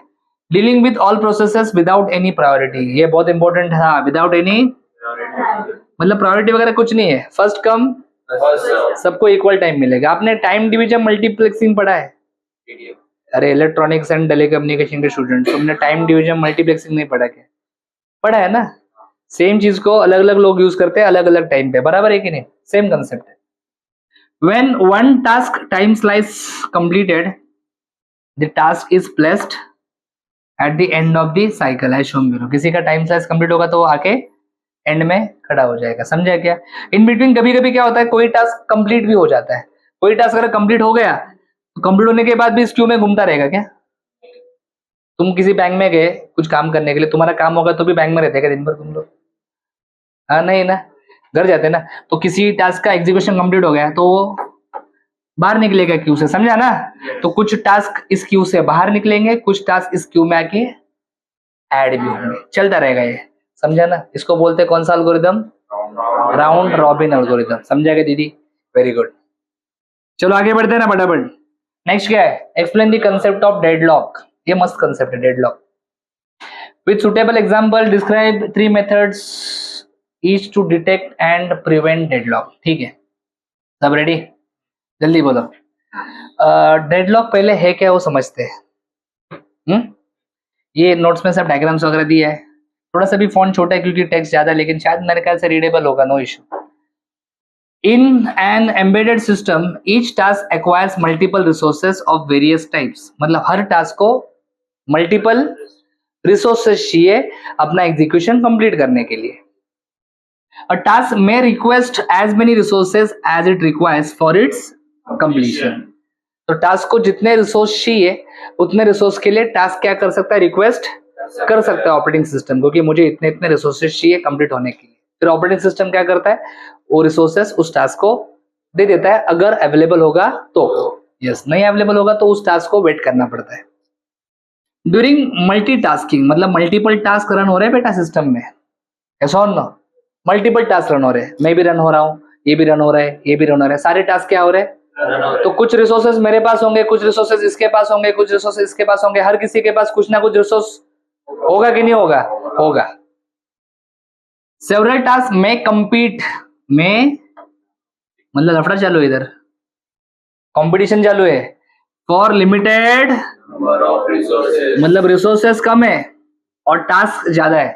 Dealing with all processes without any priority. ये बहुत इंपॉर्टेंट है। हाँ, विदाउट एनी मतलब priority वगैरह कुछ नहीं है। फर्स्ट कम सबको इक्वल टाइम मिलेगा। आपने टाइम डिवीजन मल्टीप्लेक्सिंग पढ़ा है? अरे इलेक्ट्रॉनिक्स एंड टेलीकम्युनिकेशन के स्टूडेंट, तुमने टाइम डिवीजन मल्टीप्लेक्सिंग नहीं पढ़ा क्या? पढ़ा है ना? सेम चीज को अलग अलग लोग यूज करते हैं अलग अलग टाइम पे। बराबर है कि नहीं? सेम कंसेप्ट है। When one task time slice completed, the task is placed at the end of the cycle as shown below। किसी का टाइम स्लाइस कंप्लीट होगा तो वो आके एंड में खड़ा हो जाएगा। समझा क्या? इन बिटवीन कभी कभी क्या होता है, कोई टास्क कंप्लीट भी हो जाता है। कोई टास्क अगर कंप्लीट हो गया तो कंप्लीट होने के बाद भी इस क्यू में घूमता रहेगा क्या? तुम किसी बैंक में गए कुछ काम करने के लिए, तुम्हारा काम होगा तो भी बैंक में रहते क्या दिन भर तुम लोग? हाँ नहीं ना, घर जाते ना। तो किसी टास्क का एग्जीक्यूशन कंप्लीट हो गया तो वो बाहर निकलेगा क्यू से, समझा ना? तो कुछ टास्क इस क्यू से बाहर निकलेंगे, कुछ टास्क इस क्यू में आके ऐड भी होंगे। चलता रहेगा ये, समझा ना? इसको बोलते हैं कौन सा एल्गोरिथम? Round robin algorithm. समझा क्या दीदी? Very good. चलो आगे बढ़ते हैं ना फटाफट। नेक्स्ट क्या है? Explain the concept of deadlock. ये मस्त कंसेप्ट है deadlock. With suitable example describe 3 methods each to detect and prevent deadlock. ठीक है, सब रेडी? जल्दी बोलो। डेडलॉक पहले है क्या वो समझते हैं। ये नोट्स में सब डायग्राम्स वगैरह दिया है। थोड़ा सा भी फॉन्ट छोटा है क्योंकि टेक्स्ट ज्यादा है, लेकिन शायद मेरे ख्याल से रीडेबल होगा, no issue. In an embedded system each task acquires multiple resources of various types. मतलब हर टास्क को मल्टीपल रिसोर्सेज चाहिए अपना एग्जीक्यूशन कंप्लीट करने के लिए। A task may request as many resources as it requires for its completion। तो task को जितने रिसोर्स चाहिए उतने रिसोर्स के लिए टास्क क्या कर सकता है? रिक्वेस्ट कर सकता है ऑपरेटिंग सिस्टम को कि मुझे इतने इतने रिसोर्सेज चाहिए कंप्लीट होने के लिए। फिर ऑपरेटिंग सिस्टम क्या करता है? वो रिसोर्सेज उस टास्क को दे देता है अगर अवेलेबल होगा तो। यस, नहीं अवेलेबल होगा तो उस टास्क को वेट करना पड़ता है। ड्यूरिंग मल्टीटास्किंग मतलब मल्टीपल टास्क रन हो रहे हैं बेटा सिस्टम में, ऐसा और ना? मल्टीपल टास्क रन हो रहे हैं, मैं भी रन हो रहा हूँ, ये भी रन हो रहा है, ये भी रन हो रहा है, सारे टास्क क्या हो रहे हैं? तो कुछ रिसोर्सेज मेरे पास होंगे, कुछ रिसोर्सेज इसके पास होंगे, कुछ रिसोर्सेज इसके पास होंगे। हर किसी के पास कुछ ना कुछ रिसोर्स होगा कि नहीं होगा? होगा। सेवरल टास्क में compete में मतलब लफड़ा चालू है, इधर कंपटीशन चालू है फॉर लिमिटेड मतलब रिसोर्सेस कम है और टास्क ज्यादा है,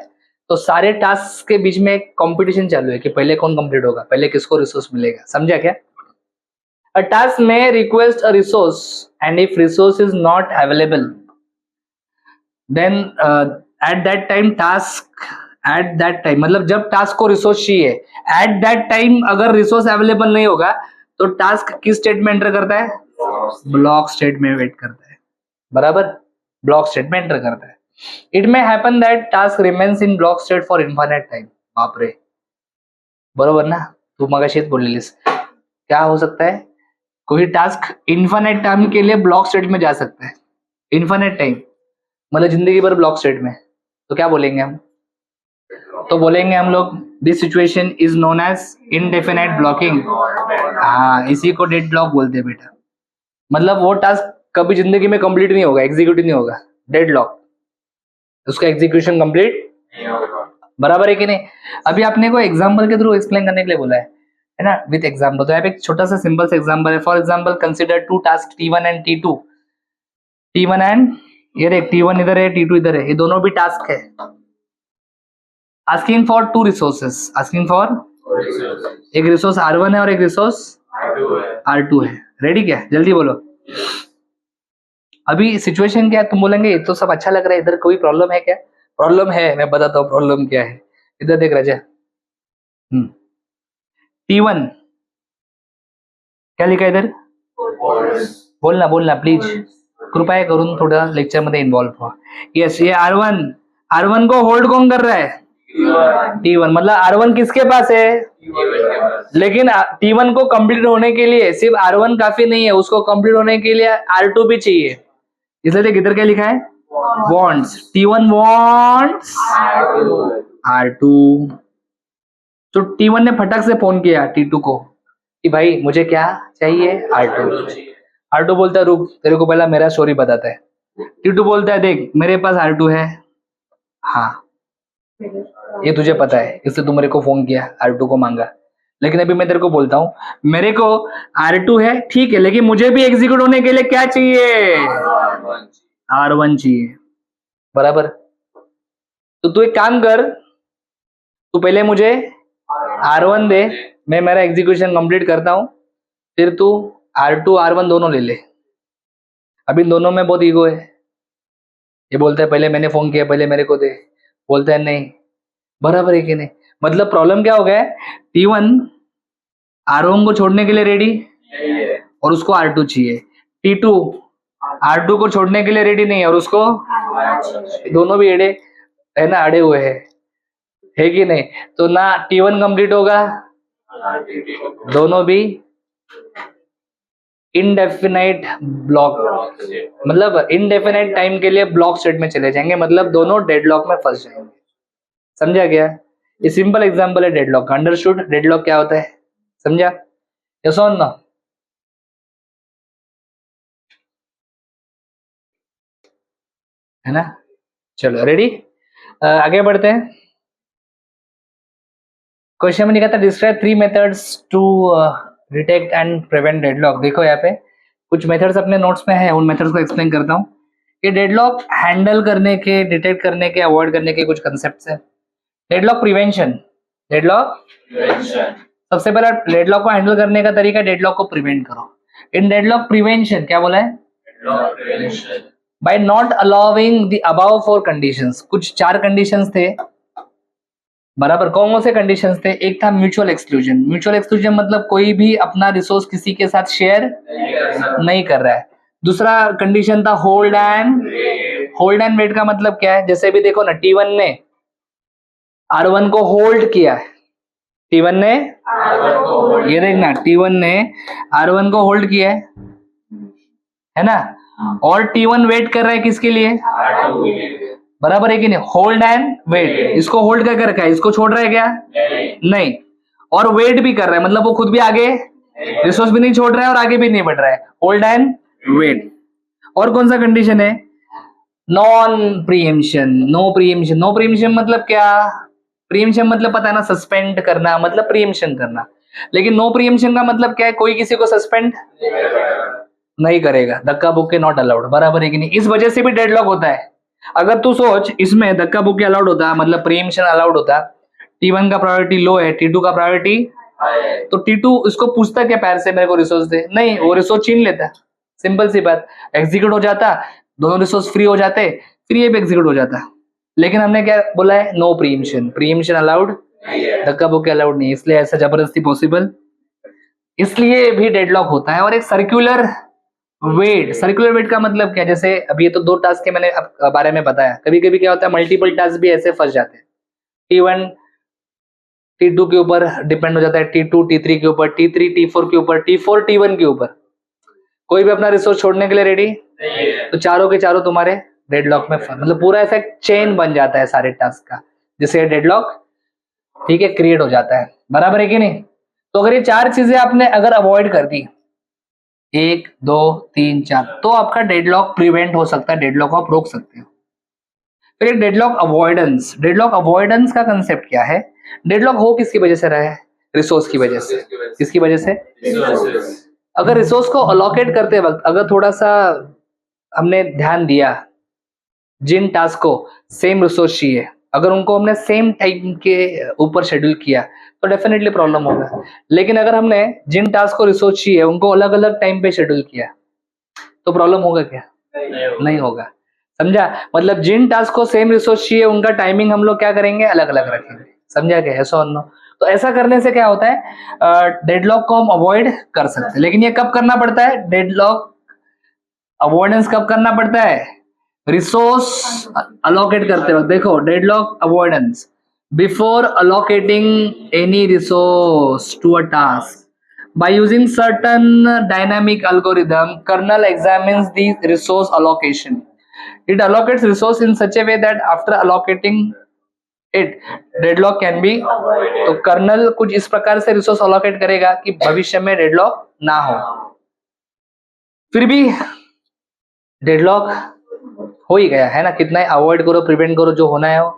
तो सारे टास्क के बीच में कंपटीशन चालू है कि पहले कौन कंप्लीट होगा, पहले किसको रिसोर्स मिलेगा। समझा क्या? A task may request a resource and if resource is not available then at that time task at that time मतलब जब टास्क को रिसोर्स चाहिए एट दैट टाइम अगर रिसोर्स अवेलेबल नहीं होगा तो टास्क किस स्टेट में एंटर करता है? ब्लॉक स्टेट में वेट करता है। बराबर, ब्लॉक स्टेट में एंटर करता है। It may happen that task remains in block state for infinite time. बापरे, बरोबर ना, तू मगाशीच बोललेलीस. क्या हो सकता है, कोई टास्क इन्फायनाइट टाइम के लिए ब्लॉक स्टेट में जा सकता है. इन्फायनाइट टाइम मतलब जिंदगी भर ब्लॉक स्टेट में, तो क्या बोलेंगे हम? तो बोलेंगे हम लोग this situation is known as indefinite blocking. हाँ, इसी को डेड ब्लॉक बोलते हैं बेटा. मतलब वो टास्क कभी जिंदगी में कंप्लीट नहीं होगा, एग्जीक्यूट नहीं होगा. डेड लॉक, उसका एग्जीक्यूशन कंप्लीट बराबर है कि नहीं. अभी आपने को एग्जांपल के थ्रू एक्सप्लेन करने के लिए बोला है ना, विथ एग्जांपल. तो यहाँ पे एक छोटा सा सिंपल सा एग्जांपल है. For example consider two task T1 and T2. T1 and ये देख, T1 इधर है, T2 इधर है, ये दोनों भी टास्क है. Asking for two resources, asking for एक रिसोर्स R1 है और एक रिसोर्स R2 है. रेडी क्या? जल्दी बोलो. अभी सिचुएशन क्या है? तुम बोलेंगे ये तो सब अच्छा लग रहा है, इधर कोई प्रॉब्लम है क्या? प्रॉब्लम है, मैं बताता हूँ प्रॉब्लम क्या है. इधर देख राजा. T1 क्या लिखा है इधर? बोलना बोलना प्लीज, कृपया करून थोड़ा लेक्चर मध्ये इन्वॉल्व व्हा. यस, ये R1 को होल्ड कौन कर रहा है? T1. मतलब R1 किसके पास है? लेकिन T1 को कंप्लीट होने के लिए सिर्फ R1 काफी नहीं है, उसको कंप्लीट होने के लिए R2 भी चाहिए. इसलिए देख इधर क्या लिखा है? वॉन्ट्स. T1 wants R2. तो T1 ने फटक से फोन किया T2 को कि भाई मुझे क्या चाहिए? R2 बोलता है रुक, तेरे को पहला मेरा स्टोरी बताता है. T2 बोलता है देख मेरे पास R2 है. हाँ, ये तुझे पता है, इसलिए तू मेरे को फोन किया, R2 को मांगा. लेकिन अभी मैं तेरे को बोलता हूँ, मेरे को R2 है ठीक है, लेकिन मुझे भी एग्जीक्यूट होने के लिए क्या चाहिए? R1 चाहिए. बराबर. तो तू एक काम कर, तू पहले मुझे R1 दे, मैं मेरा एग्जीक्यूशन कंप्लीट करता हूँ, फिर तू R2 R1 दोनों ले ले. अब इन दोनों में बहुत ईगो है. ये बोलता है पहले मैंने फोन किया, पहले मेरे को दे. बोलता है नहीं. बराबर है कि नहीं? मतलब प्रॉब्लम क्या हो गया है? T1 R1 को छोड़ने के लिए रेडी और उसको R2 चाहिए. T2 R2 को छोड़ने के लिए रेडी नहीं है और उसको, दोनों भी एड़े है ना, अड़े हुए है कि नहीं? तो ना T1 कंप्लीट होगा, दोनों भी इनडेफिनाइट ब्लॉक, मतलब इनडेफिनाइट टाइम के लिए ब्लॉक स्टेट में चले जाएंगे. मतलब दोनों डेडलॉक में फंस जाएंगे. समझा गया? ये सिंपल एग्जांपल है डेडलॉक का. अंडरस्टूड डेडलॉक क्या होता है? समझा? यस और नो? है ना? चलो रेडी, आगे बढ़ते हैं. क्वेश्चन में लिखा था describe 3 methods to detect and prevent deadlock. देखो यहाँ पे कुछ मेथड्स अपने नोट्स में है, उन मेथड्स को एक्सप्लेन करता हूँ. ये डेडलॉक हैंडल करने के, डिटेक्ट करने के, अवॉइड करने के कुछ कंसेप्ट्स हैं. Deadlock prevention. डेडलॉक सबसे पहला डेडलॉक को हैंडल करने का तरीका, डेडलॉक को प्रिवेंट करो. इन डेडलॉक प्रिवेंशन क्या बोला है? By not allowing the above 4 conditions. कुछ 4 कंडीशंस थे. बराबर. कौन से कंडीशंस थे? एक था म्यूचुअल एक्सक्लूजन. म्यूचुअल एक्सक्लूजन मतलब कोई भी अपना रिसोर्स किसी के साथ शेयर नहीं कर रहा है. दूसरा कंडीशन था होल्ड एंड वेट. का मतलब क्या है? जैसे भी देखो ना, T1 ने R1 को होल्ड किया है. T1 ने, ये देखना, T1 ने R1 को होल्ड किया है ना, और T1 वेट कर रहा है किसके लिए? बराबर है कि नहीं? Hold and wait. इसको होल्ड कर रखा है, इसको छोड़ रहा है क्या? नहीं. और वेट भी कर रहा है, मतलब वो खुद भी आगे रिसोर्स भी नहीं छोड़ रहा है और आगे भी नहीं बढ़ रहा है. Hold and wait. और कौन सा कंडीशन है? Non preemption. No preemption. No preemption मतलब क्या? प्रीएम्पशन मतलब पता है ना, सस्पेंड करना, मतलब प्रीएम्पशन करना. लेकिन नो प्रीएम्पशन का मतलब क्या है? कोई किसी को सस्पेंड नहीं करेगा. धक्का बुक्के नॉट अलाउड. बराबर है कि नहीं? इस वजह से भी डेडलॉक होता है. अगर तू सोच, इसमें धक्का बुक्के अलाउड होता, मतलब प्रीएम्पशन अलाउड होता, T1 का प्रायोरिटी लो है, T2 का प्रायोरिटी, तो T2 उसको पूछता क्या पैर से मेरे को रिसोर्स दे? नहीं, वो रिसोर्स छीन लेता. सिंपल सी बात. एग्जीक्यूट हो जाता, दोनों रिसोर्स फ्री हो जाते, फिर ये भी एग्जीक्यूट हो जाता. लेकिन हमने क्या बोला है? No preemption. प्रीएम्पशन अलाउड, धक्का बुक्के अलाउड नहीं. इसलिए ऐसा जबरदस्ती पॉसिबल, इसलिए भी डेडलॉक होता है. और एक सर्कुलर वेट, सर्कुलर वेट का मतलब क्या, जैसे अभी ये तो 2 टास्क के मैंने बारे में बताया, कभी कभी क्या होता है मल्टीपल टास्क भी ऐसे फंस जाते हैं, T1 T2 के ऊपर डिपेंड हो जाता है, T2 T3 के ऊपर, T3 T4 के ऊपर, T4 T1 के ऊपर। कोई भी अपना रिसोर्स छोड़ने के लिए रेडी? तो चारों के चारों तुम्हारे डेडलॉक में मतलब पूरा ऐसा चेन बन जाता है सारे टास्क का, जिससे डेडलॉक ठीक है क्रिएट हो जाता है, बराबर है कि नहीं? तो अगर ये 4 चीजें आपने अगर अवॉइड कर दी, 1 2 3 4, तो आपका डेडलॉक प्रिवेंट हो सकता है, डेडलॉक आप रोक सकते हो। फिर एक डेडलॉक अवॉइडेंस, डेडलॉक अवॉइडेंस का कंसेप्ट क्या है? डेडलॉक हो किसकी वजह से रहा है? रिसोर्स की वजह से। किसकी वजह से? अगर रिसोर्स को अलोकेट करते वक्त अगर थोड़ा सा हमने ध्यान दिया, जिन टास्क को सेम रिसोर्स चाहिए, अगर उनको हमने सेम टाइम के ऊपर शेड्यूल किया तो डेफिनेटली प्रॉब्लम होगा। लेकिन अगर हमने जिन टास्क को रिसोर्स चाहिए उनको अलग अलग टाइम पे शेड्यूल किया तो प्रॉब्लम होगा क्या? नहीं होगा। समझा? मतलब जिन टास्क को सेम रिसोर्स चाहिए उनका टाइमिंग हम लोग क्या करेंगे? अलग अलग रखेंगे। समझा क्या? ऐसा और नो। तो ऐसा करने से क्या होता है, डेडलॉक को हम अवॉइड कर सकते हैं। लेकिन ये कब करना पड़ता है? डेडलॉक अवॉइडेंस कब करना पड़ता है? रिसोर्स अलोकेट करते वक्त। देखो, deadlock avoidance before allocating any resource to a task by using certain dynamic algorithm, kernel examines the resource allocation. It allocates resource in such a way that after allocating it, deadlock can be, तो colonel कुछ इस प्रकार से resource allocate करेगा कि भविष्य में deadlock ना हो। फिर भी डेडलॉक हो ही गया है ना, कितना ही अवॉइड करो प्रिवेंट करो, जो होना है वो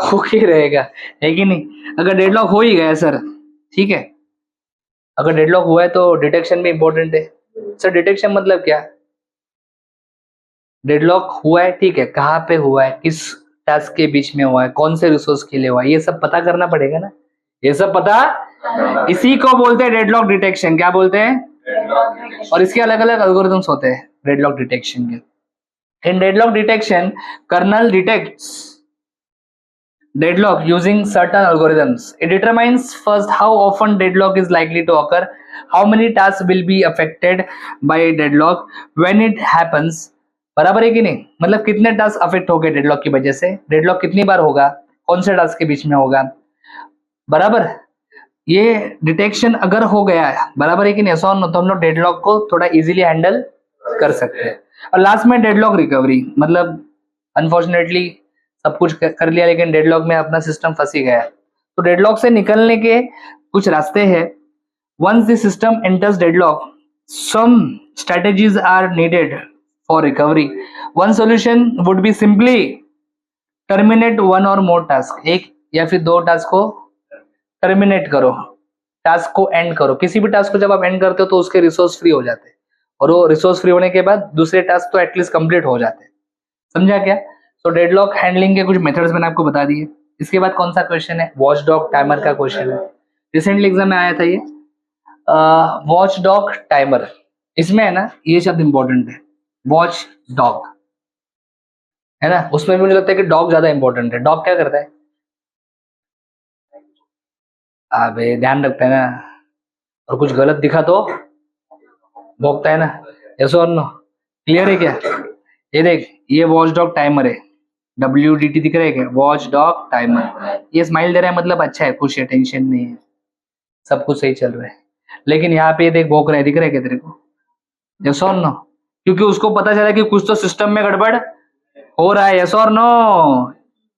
हो ही रहेगा, है कि नहीं? अगर डेडलॉक हो ही गया सर, ठीक है, अगर डेडलॉक हुआ है तो डिटेक्शन भी इंपॉर्टेंट है। सर डिटेक्शन मतलब क्या? डेडलॉक हुआ है, ठीक है, कहाँ पे हुआ है, किस टास्क के बीच में हुआ है, कौन से रिसोर्स के लिए हुआ है, ये सब पता करना पड़ेगा ना। ये सब पता, इसी को बोलते हैं डेडलॉक डिटेक्शन। क्या बोलते हैं? और इसके अलग अलग एल्गोरिथम्स होते हैं डेडलॉक डिटेक्शन के। In deadlock detection, kernel detects deadlock using certain algorithms. It determines first how often deadlock is likely to occur, how many tasks will be affected by deadlock when it happens, बराबर है कि नहीं? मतलब कितने task affect हो गए deadlock की वजह से, डेडलॉक कितनी बार होगा, कौन से टास्क के बीच में होगा, बराबर। ये डिटेक्शन अगर हो गया है, बराबर है कि नहीं, ऐसा तो हम लोग डेडलॉक को थोड़ा इजीली हैंडल कर सकते हैं। और लास्ट में डेडलॉक रिकवरी, मतलब अनफॉर्चुनेटली सब कुछ कर लिया लेकिन डेडलॉक में अपना सिस्टम फंस ही गया। तो डेडलॉक से निकलने के कुछ रास्ते हैं। Once the system enters deadlock, some strategies are needed for recovery. One solution would be simply terminate one or more task, एक या फिर 2 टास्क को टर्मिनेट करो, टास्क को एंड करो। किसी भी टास्क को जब आप एंड करते हो तो उसके रिसोर्स फ्री हो जाते हैं, और वो रिसोर्स फ्री होने के बाद दूसरे टास्क तो एटलीस्ट कंप्लीट हो जाते हैं। समझा क्या? तो डेडलॉक हैंडलिंग के कुछ मेथड्स मैंने आपको बता दिए। इसके बाद कौन सा क्वेश्चन है? वॉचडॉग टाइमर का क्वेश्चन है, रिसेंटली एग्जाम में आया था ये। वॉचडॉग टाइमर, इसमें है ना ये शब्द इंपॉर्टेंट है, वॉच डॉग, है ना। उसमें भी मुझे लगता है कि डॉग ज्यादा इंपॉर्टेंट है। डॉग क्या करता है? अबे ध्यान रखता है ना, और कुछ गलत दिखा तो भौंकता है ना, यस और नो? क्लियर है क्या? ये देख, ये वॉच डॉग टाइमर है, WDT दिख रहा है क्या? Watch dog timer. ये स्माइल दे रहा है मतलब अच्छा है, खुश है, टेंशन नहीं है, सब कुछ सही चल रहा है। लेकिन यहाँ पे ये देख भौंक रहा है, दिख रहा है क्या तेरे को? यस और नो? क्योंकि उसको पता चला कि कुछ तो सिस्टम में गड़बड़ हो रहा है। यस और नो?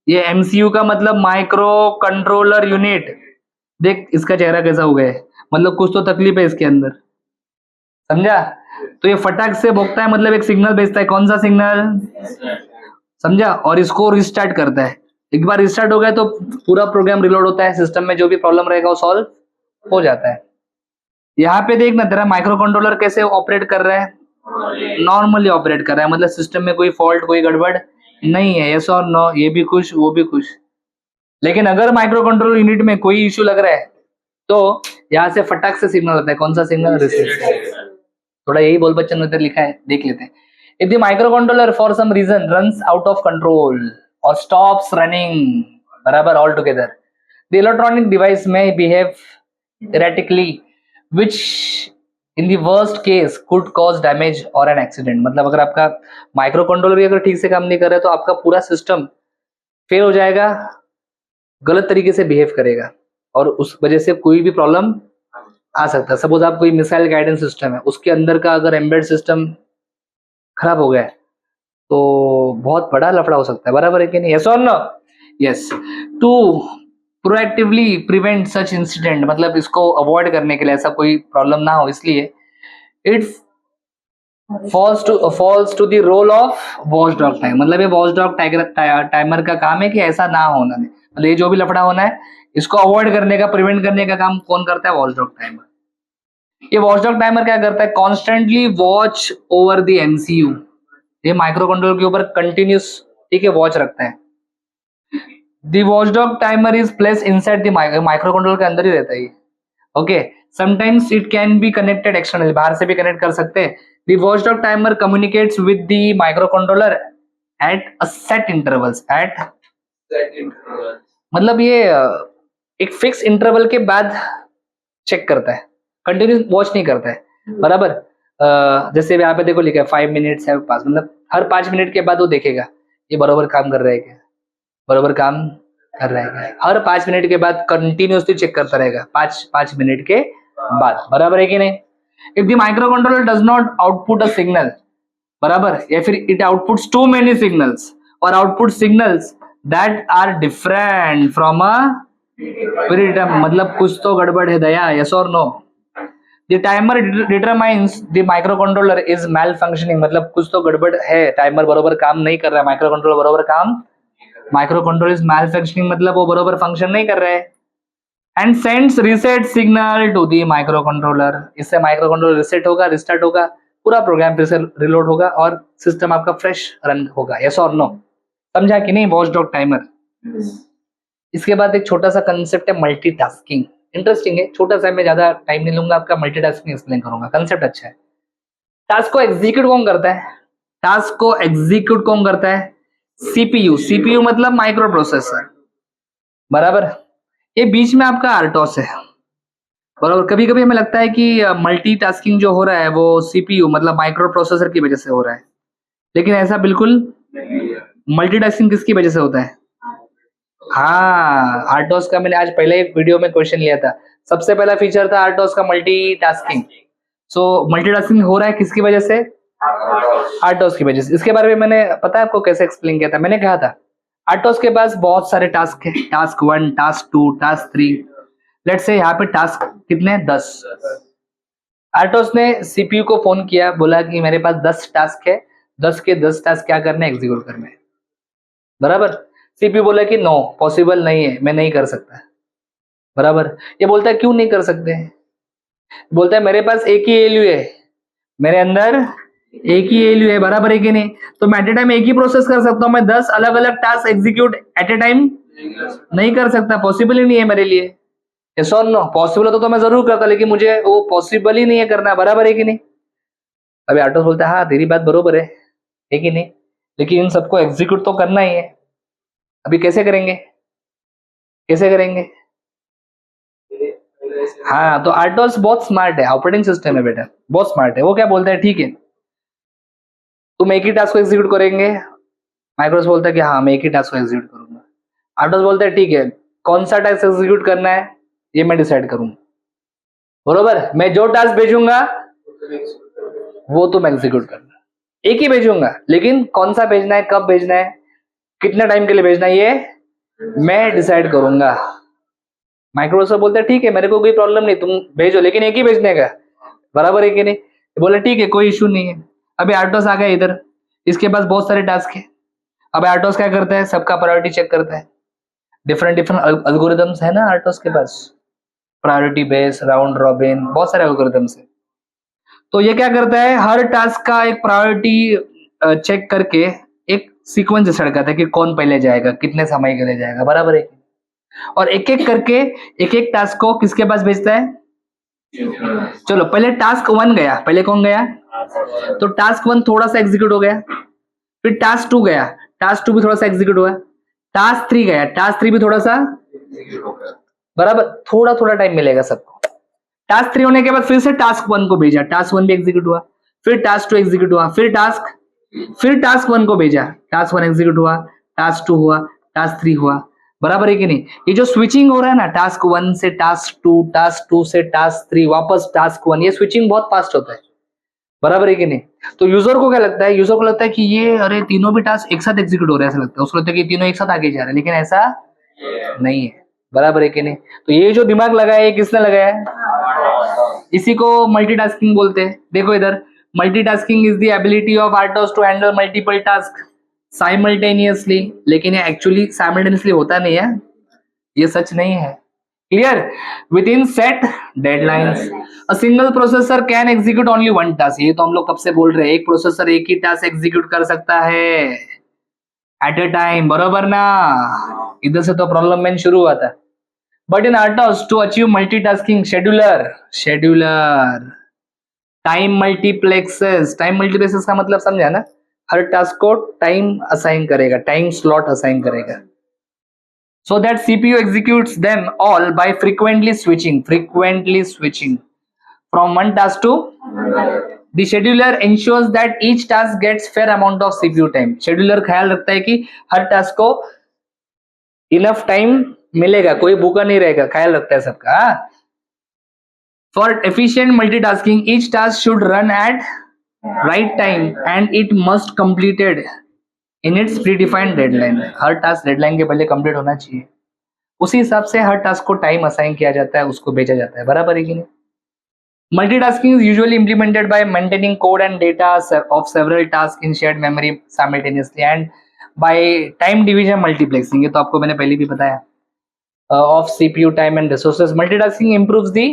ये MCU का मतलब माइक्रो कंट्रोलर यूनिट। देख इसका चेहरा कैसा हो गया है, मतलब कुछ तो तकलीफ है इसके अंदर। समझा? तो ये फटाक से भोगता है, मतलब एक सिग्नल भेजता है। कौन सा सिग्नल? समझा? और इसको रिस्टार्ट करता है। एक बार रिस्टार्ट हो गया तो पूरा प्रोग्राम रिलोड होता है, सिस्टम में जो भी प्रॉब्लम रहेगा वो सॉल्व हो जाता है। यहाँ पे देख ना, तेरा माइक्रो कंट्रोलर कैसे ऑपरेट कर रहा है? नॉर्मली ऑपरेट कर रहा है, मतलब सिस्टम में कोई फॉल्ट, कोई गड़बड़ नहीं है। यस और नो? ये भी खुश, वो भी खुश। लेकिन अगर माइक्रो कंट्रोलर यूनिट में कोई इश्यू लग रहा है तो यहाँ से फटाक से सिग्नल आता है। कौन सा सिग्नल? रिसीव। थोड़ा यही बोल बच्चन उधर लिखा है, देख लेते हैं। If the microcontroller for some reason runs out of control और स्टॉप्स रनिंग, बराबर, all together, the electronic device में behave erratically, which in the worst case could cause damage or an accident. मतलब अगर आपका माइक्रो कंट्रोलर भी अगर ठीक से काम नहीं कर रहा है तो आपका पूरा सिस्टम फेल हो जाएगा, गलत तरीके से बिहेव करेगा और उस वजह से कोई भी प्रॉब्लम आ सकता है। सपोज आप कोई मिसाइल गाइडेंस सिस्टम है, उसके अंदर का अगर एम्बेड सिस्टम खराब हो गया है तो बहुत बड़ा लफड़ा हो सकता है, बराबर है कि नहीं? यस और no? Yes. To proactively prevent such incident, मतलब इसको अवॉइड करने के लिए, ऐसा कोई प्रॉब्लम ना हो इसलिए, it falls to the role of watchdog timer. मतलब ये वॉचडॉग टाइमर का काम है कि ऐसा ना होना दे, मतलब ये जो भी लफड़ा होना है इसको अवॉइड करने का, प्रिवेंट करने का काम कौन करता है? Watchdog timer. ये वॉचडॉग टाइमर क्या करता है? Constantly watch over the MCU. ये माइक्रो कंट्रोलर के ऊपर कंटिन्यूस, ठीक है, वॉच रखता है। The watchdog timer is place inside the micro controller के अंदर ही रहता है। Okay, sometimes it can be connected externally, बाहर से भी कनेक्ट कर सकते हैं। The watchdog timer communicates with the micro controller at a set intervals. At मतलब ये एक फिक्स इंटरवल के बाद चेक करता है, कंटिन्यूस वॉच नहीं करता है, बराबर। जैसे यहाँ पे देखो लिखा है 5 मिनट्स है पास, मतलब हर 5 मिनट के बाद वो देखेगा ये बराबर काम कर रहा है क्या, बराबर काम कर रहा है क्या। हर 5 मिनट के बाद कंटिन्यूसली चेक करता रहेगा, 5 मिनट के बाद, बराबर है कि नहीं? If the micro controller does not output a signal, बराबर, या फिर it outputs too many signals or output signals that are different from a preterm, मतलब कुछ तो गड़बड़ है दया। यस और no? The timer determines the micro controller is malfunctioning, मतलब कुछ तो गड़बड़ है, टाइमर बरोबर काम नहीं कर रहा है, माइक्रो कंट्रोलर बरोबर काम, micro controller is malfunctioning मतलब वो बरोबर फंक्शन नहीं कर रहा है। And sends reset signal to the microcontroller, इससे माइक्रो कंट्रोलर रीसेट होगा, रिस्टार्ट होगा, पूरा प्रोग्राम फिर से रिलोड होगा और सिस्टम आपका फ्रेश रन होगा। यस और नो? समझा कि नहीं वॉचडॉग टाइमर? इसके बाद एक छोटा सा कंसेप्ट है मल्टीटास्किंग। इंटरेस्टिंग है, छोटा सा, मैं ज्यादा टाइम नहीं लूंगा, आपका मल्टीटास्किंग एक्सप्लेन करूंगा। कंसेप्ट अच्छा है। टास्क को एग्जीक्यूट कौन करता है? टास्क को एग्जीक्यूट कौन करता है? सीपीयू। सीपीयू मतलब माइक्रो प्रोसेसर, बराबर। ये बीच में आपका आरटोस है, बराबर। कभी कभी हमें लगता है कि मल्टीटास्किंग जो हो रहा है वो सीपीयू मतलब माइक्रो प्रोसेसर की वजह से हो रहा है, लेकिन ऐसा बिल्कुल, मल्टीटास्किंग किसकी वजह से होता है? हाँ, आरटोस का मैंने आज पहले एक वीडियो में क्वेश्चन लिया था, सबसे पहला फीचर था आरटोस का मल्टीटास्किंग। सो मल्टीटास्किंग हो रहा है किसकी वजह से? आरटोस की वजह से। इसके बारे में मैंने, पता है आपको कैसे एक्सप्लेन किया था? मैंने कहा था आरटोस के पास बहुत सारे टास्क है, task 1, task 2, task 3, let's say यहाँ पे टास्क कितने? 10। आरटोस ने सीपीयू को फोन किया, बोला कि मेरे पास 10 टास्क है, 10 के 10 टास्क क्या करने? एग्जीक्यूट करने, बराबर। सीपीयू बोला कि नो, पॉसिबल नहीं है, मैं नहीं कर सकता, बराबर। ये बोलता है क्यों नहीं कर सकते? बोलता है मेरे पास एक ही एलयू है, मेरे अंदर एक ही एलयू है, बराबर है कि नहीं? तो मैं एट ए टाइम एक ही प्रोसेस कर सकता हूँ, मैं 10 अलग अलग task execute at a time नहीं कर सकता, पॉसिबल ही नहीं है मेरे लिए। यस और नो? पॉसिबल होता तो मैं जरूर करता, लेकिन मुझे वो पॉसिबल ही नहीं है करना, बराबर है कि नहीं? अभी आटोस बोलता है हाँ तेरी बात बरोबर है कि नहीं, लेकिन इन सबको एग्जीक्यूट तो करना ही है। अभी कैसे करेंगे, कैसे करेंगे? हाँ, तो आर्टोस बहुत स्मार्ट है, ऑपरेटिंग सिस्टम है बेटा, बहुत स्मार्ट है। वो क्या बोलता है, ठीक है तुम एक ही टास्क को एग्जीक्यूट करेंगे। माइक्रोस बोलता है कि हाँ मैं एक ही टास्क को एग्जीक्यूट करूंगा। आर्टोस बोलता है ठीक है, कौन सा टास्क एग्जीक्यूट करना है ये मैं डिसाइड करूंगा, बरोबर। मैं जो टास्क भेजूंगा वो तुम एग्जीक्यूट करना, एक ही भेजूंगा, लेकिन कौन सा भेजना है, कब भेजना है, कितने टाइम के लिए भेजना है, ये मैं डिसाइड करूंगा। माइक्रोसॉफ्ट बोलता है ठीक है मेरे को कोई प्रॉब्लम नहीं, तुम भेजो, लेकिन एक ही भेजने का, बराबर है कि नहीं? बोला ठीक है कोई इशू नहीं है। अभी आर्टोस आ गया इधर, इसके पास बहुत सारे टास्क है। अब आर्टोस क्या करता है, सबका प्रायोरिटी चेक करता है। डिफरेंट डिफरेंट अल्गोरिदम्स है ना आर्टोस के पास, प्रायोरिटी बेस, राउंड रॉबिन, बहुत सारे अल्गोरिदम्स है। तो ये क्या करता है, हर टास्क का एक प्रायोरिटी चेक करके एक सीक्वेंस डिसाइड करता है कि कौन पहले जाएगा, कितने समय के लिए जाएगा, बराबर है। और एक एक करके एक एक टास्क को किसके पास भेजता है? चलो पहले टास्क 1 गया, पहले कौन गया? तो टास्क 1 थोड़ा सा एग्जीक्यूट हो गया, फिर टास्क 2 गया, टास्क 2 भी थोड़ा सा एग्जीक्यूट हुआ, टास्क 3 गया, टास्क 3 भी थोड़ा सा, बराबर, थोड़ा थोड़ा टाइम मिलेगा सबको। टास्क 3 होने के बाद फिर से टास्क 1 को भेजा, टास्क 1 भी एग्जीक्यूट हुआ, फिर टास्क 2 एग्जीक्यूट हुआ, फिर टास्क 1 को भेजा, टास्क 1 एग्जीक्यूट हुआ, टास्क 2 हुआ, टास्क 3 हुआ, बराबर है कि नहीं? ये जो स्विचिंग हो रहा है ना, टास्क 1 से टास्क 2, टास्क 2 से टास्क 3, वापस टास्क 1, ये स्विचिंग बहुत फास्ट होता है, बराबर है कि नहीं? तो यूजर को क्या लगता है? यूजर को लगता है कि ये अरे तीनों भी टास्क एक साथ एग्जीक्यूट हो रहे हैं, ऐसा लगता है उसको, लगता है कि तीनों एक साथ आगे जा रहे हैं, लेकिन ऐसा नहीं है, बराबर है कि नहीं? तो ये जो दिमाग लगाया है, किसने लगाया है? इसी को मल्टीटास्किंग बोलते हैं। देखो इधर, multitasking is the ability of RTOS to handle multiple task simultaneously, लेकिन ये एक्चुअली साइमल्टेनियसली होता नहीं है, ये सच नहीं है। Clear? With in set deadlines a single processor can execute only one task. ये तो हम लोग कब से बोल रहे हैं, एक प्रोसेसर एक ही टास्क एग्जीक्यूट कर सकता है एट ए टाइम, बरोबर ना? इधर से तो प्रॉब्लम में शुरू हुआ था। But in RTOS to achieve multitasking scheduler time multiplexes का मतलब समझा ना? हर टास्क को टाइम असाइन करेगा, टाइम स्लॉट असाइन करेगा, so that CPU executes them all by frequently switching from one task to the scheduler ensures that each task gets fair amount of CPU time। scheduler ख्याल रखता है कि हर task को enough time मिलेगा, कोई भूखा नहीं रहेगा, ख्याल रखता है सबका। For efficient multitasking, each task should run at right time and it must completed in its predefined deadline. हर टास्क डेडलाइन के पहले कंप्लीट होना चाहिए, उसी हिसाब से हर टास्क को टाइम असाइन किया जाता है, उसको भेजा जाता है, बराबर है कि नहीं? Multitasking is usually implemented by maintaining code and data of several task in shared memory simultaneously and by time division multiplexing. ये तो आपको मैंने पहले भी बताया। Of CPU time and resources, multitasking improves the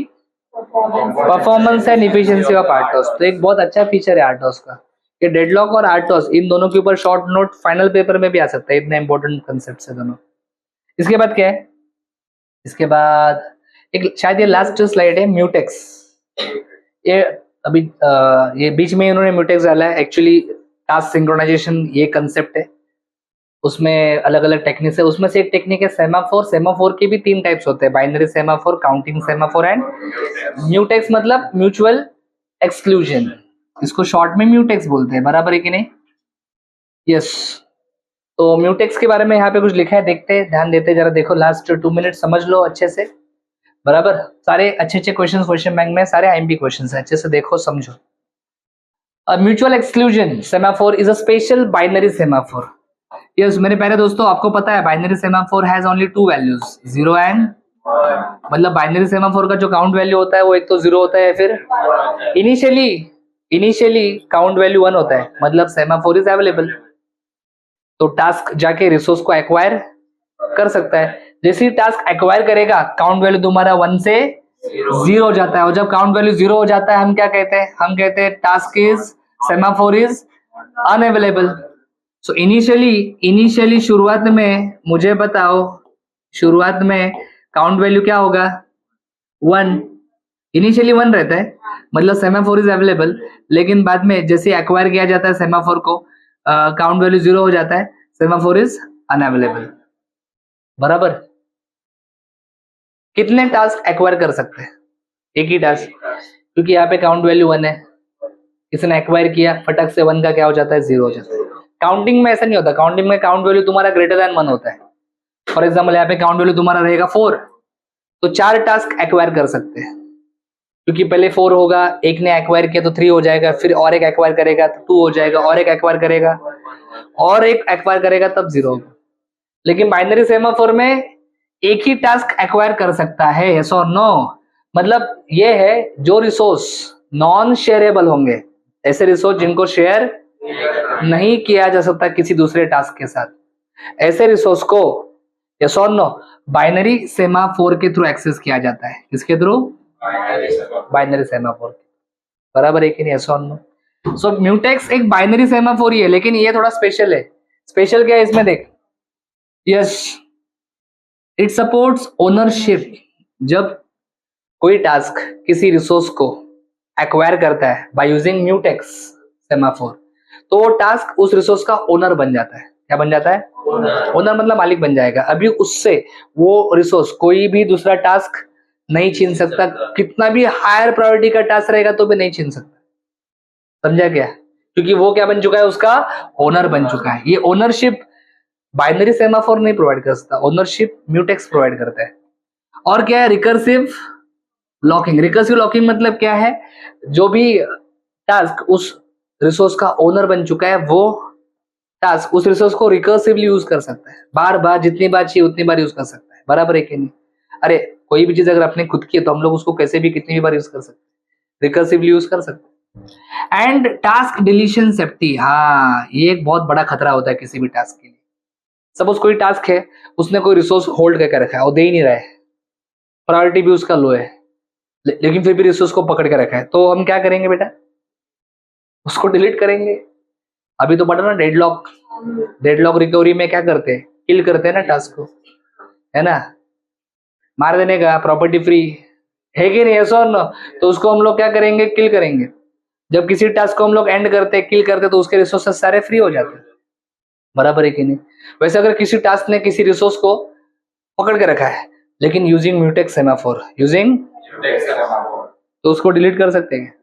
performance and efficiency of RTOS. तो एक बहुत अच्छा फीचर है आर्टोस का, ये डेडलॉक और आर्टोस इन दोनों के ऊपर शॉर्ट नोट फाइनल पेपर में भी आ सकता है, इतना इंपॉर्टेंट कंसेप्ट है दोनों। इसके बाद क्या है? इसके बाद एक शायद ये लास्ट स्लाइड है, म्यूटेक्स। ये अभी ये बीच में इन्होंने म्यूटेक्स डाला है, एक्चुअली टास्क सिंक्रोनाइजेशन ये कंसेप्ट है, उसमें अलग अलग टेक्निक्स है, उसमें से एक टेक्निक है सेमाफोर। सेमाफोर के भी 3 टाइप्स होते हैं, binary semaphore, counting semaphore and mutex, मतलब म्यूचुअल एक्सक्लूजन, इसको शॉर्ट में म्यूटेक्स बोलते हैं, बराबर है कि नहीं? यस। तो म्यूटेक्स के बारे में यहाँ पे कुछ लिखा है, देखते हैं, ध्यान देते जरा, देखो लास्ट 2 मिनट समझ लो अच्छे से, बराबर? सारे अच्छे क्वेश्चन बैंक में सारे आईएमपी क्वेश्चन है, अच्छे से देखो समझो। Mutual exclusion semaphore is a special binary semaphore. Yes मेरे प्यारे दोस्तों, आपको पता है binary semaphore has only 2 values, 0 and, मतलब बाइनरी सेमाफोर का जो काउंट वैल्यू होता है वो एक तो 0 होता है, फिर इनिशियली काउंट वैल्यू 1 होता है, मतलब सेमाफोर इज अवेलेबल। तो टास्क जाके रिसोर्स को एक्वायर कर सकता है, जैसे ही टास्क एक्वायर करेगा काउंट वैल्यू तुम्हारा 1 से 0 हो जाता है, और जब काउंट वैल्यू 0 हो जाता है हम क्या कहते हैं? हम कहते हैं task is semaphore is unavailable. So initially शुरुआत में मुझे बताओ, शुरुआत में काउंट वैल्यू क्या होगा? 1, इनिशियली 1 रहता है, मतलब सेमाफोर इज अवेलेबल, लेकिन बाद में जैसे एक्वायर किया जाता है सेमाफोर को, काउंट वैल्यू 0 हो जाता है, सेमाफोर इज अनअवेलेबल, बराबर? कितने टास्क एक्वायर कर सकते हैं? एक ही टास्क, क्योंकि यहाँ पे काउंट वैल्यू 1 है, इसने एक्वायर किया, फटक से 1 का क्या हो जाता है? 0 हो जाता है। काउंटिंग में ऐसा नहीं होता, काउंटिंग में काउंट वैल्यू तुम्हारा ग्रेटर देन 1 होता है। फॉर एग्जाम्पल यहाँ पे काउंट वैल्यू तुम्हारा रहेगा 4, तो 4 टास्क एक्वायर कर सकते हैं, क्योंकि पहले 4 होगा, एक ने एक्वायर किया तो 3 हो जाएगा, फिर और एक एक्वायर करेगा तो 2 हो जाएगा, और एक एक्वायर करेगा और एक एक्वायर करेगा तब 0 होगा। लेकिन बाइनरी सेमाफोर में एक ही टास्क एक्वायर कर सकता है, यस और नो? मतलब ये है जो रिसोर्स नॉन शेयरेबल होंगे, ऐसे रिसोर्स जिनको शेयर नहीं किया जा सकता किसी दूसरे टास्क के साथ, ऐसे रिसोर्स को यस और नो बाइनरी सेमाफोर के थ्रू एक्सेस किया जाता है। किसके थ्रू? बाइनरी सेमाफोर, बराबर है कि नहीं? यस और नो? सो म्यूटेक्स एक बाइनरी सेमाफोर ही है, लेकिन ये थोड़ा स्पेशल है। स्पेशल क्या है इसमें देख, यस इट सपोर्ट्स ओनरशिप। जब कोई टास्क किसी रिसोर्स को एक्वायर करता है बाय यूजिंग म्यूटेक्स सेमाफोर, तो वो टास्क उस रिसोर्स का ओनर बन जाता है। क्या बन जाता है? ओनर मतलब मालिक बन जाएगा। अभी उससे वो रिसोर्स कोई भी दूसरा टास्क नहीं छीन सकता, कितना भी हायर प्रायोरिटी का टास्क रहेगा तो भी नहीं छीन सकता। समझा क्या? क्योंकि वो क्या बन चुका है, उसका ओनर बन चुका है। ये ओनरशिप बाइनरी सेमाफोर नहीं प्रोवाइड कर सकता, ओनरशिप म्यूटेक्स प्रोवाइड करता है। और क्या है, रिकर्सिव लॉकिंग। रिकर्सिव लॉकिंग मतलब क्या है, जो भी टास्क उस रिसोर्स का ओनर बन चुका है, वो टास्क उस रिसोर्स को रिकर्सिवली यूज कर सकता है, बार बार जितनी बार चाहिए उतनी बार यूज कर सकता है। बराबर है कि नहीं? अरे कोई भी चीज अगर अपने खुद की है तो हम लोग उसको कैसे भी कितनी भी बार यूज कर सकते हैं, रिकर्सिवली यूज कर सकते हैं। एंड टास्क डिलीशन सेफ्टी, हाँ ये एक बहुत बड़ा खतरा होता है किसी भी टास्क के लिए। सपोज कोई टास्क है, उसने कोई रिसोर्स होल्ड करके रखा है और दे ही नहीं रहा है, प्रायोरिटी भी उसका लो है, लेकिन फिर भी रिसोर्स को पकड़ के रखा है, तो हम क्या करेंगे बेटा, उसको डिलीट करेंगे। अभी तो पढ़ा ना डेडलॉक, डेडलॉक रिकवरी में क्या करते हैं, किल करते हैं ना टास्क को, है ना, मार देने का, प्रॉपर्टी फ्री है कि नहीं, ऐसा ना, तो उसको हम लोग क्या करेंगे, किल करेंगे। जब किसी टास्क को हम लोग एंड करते हैं, किल करते हैं, तो उसके रिसोर्सेस सारे फ्री हो जाते हैं। बराबर है कि नहीं? वैसे अगर किसी टास्क ने किसी रिसोर्स को पकड़ के रखा है, लेकिन यूजिंग म्यूटेक्स सेमाफोर, यूजिंग तो उसको डिलीट कर सकते हैं?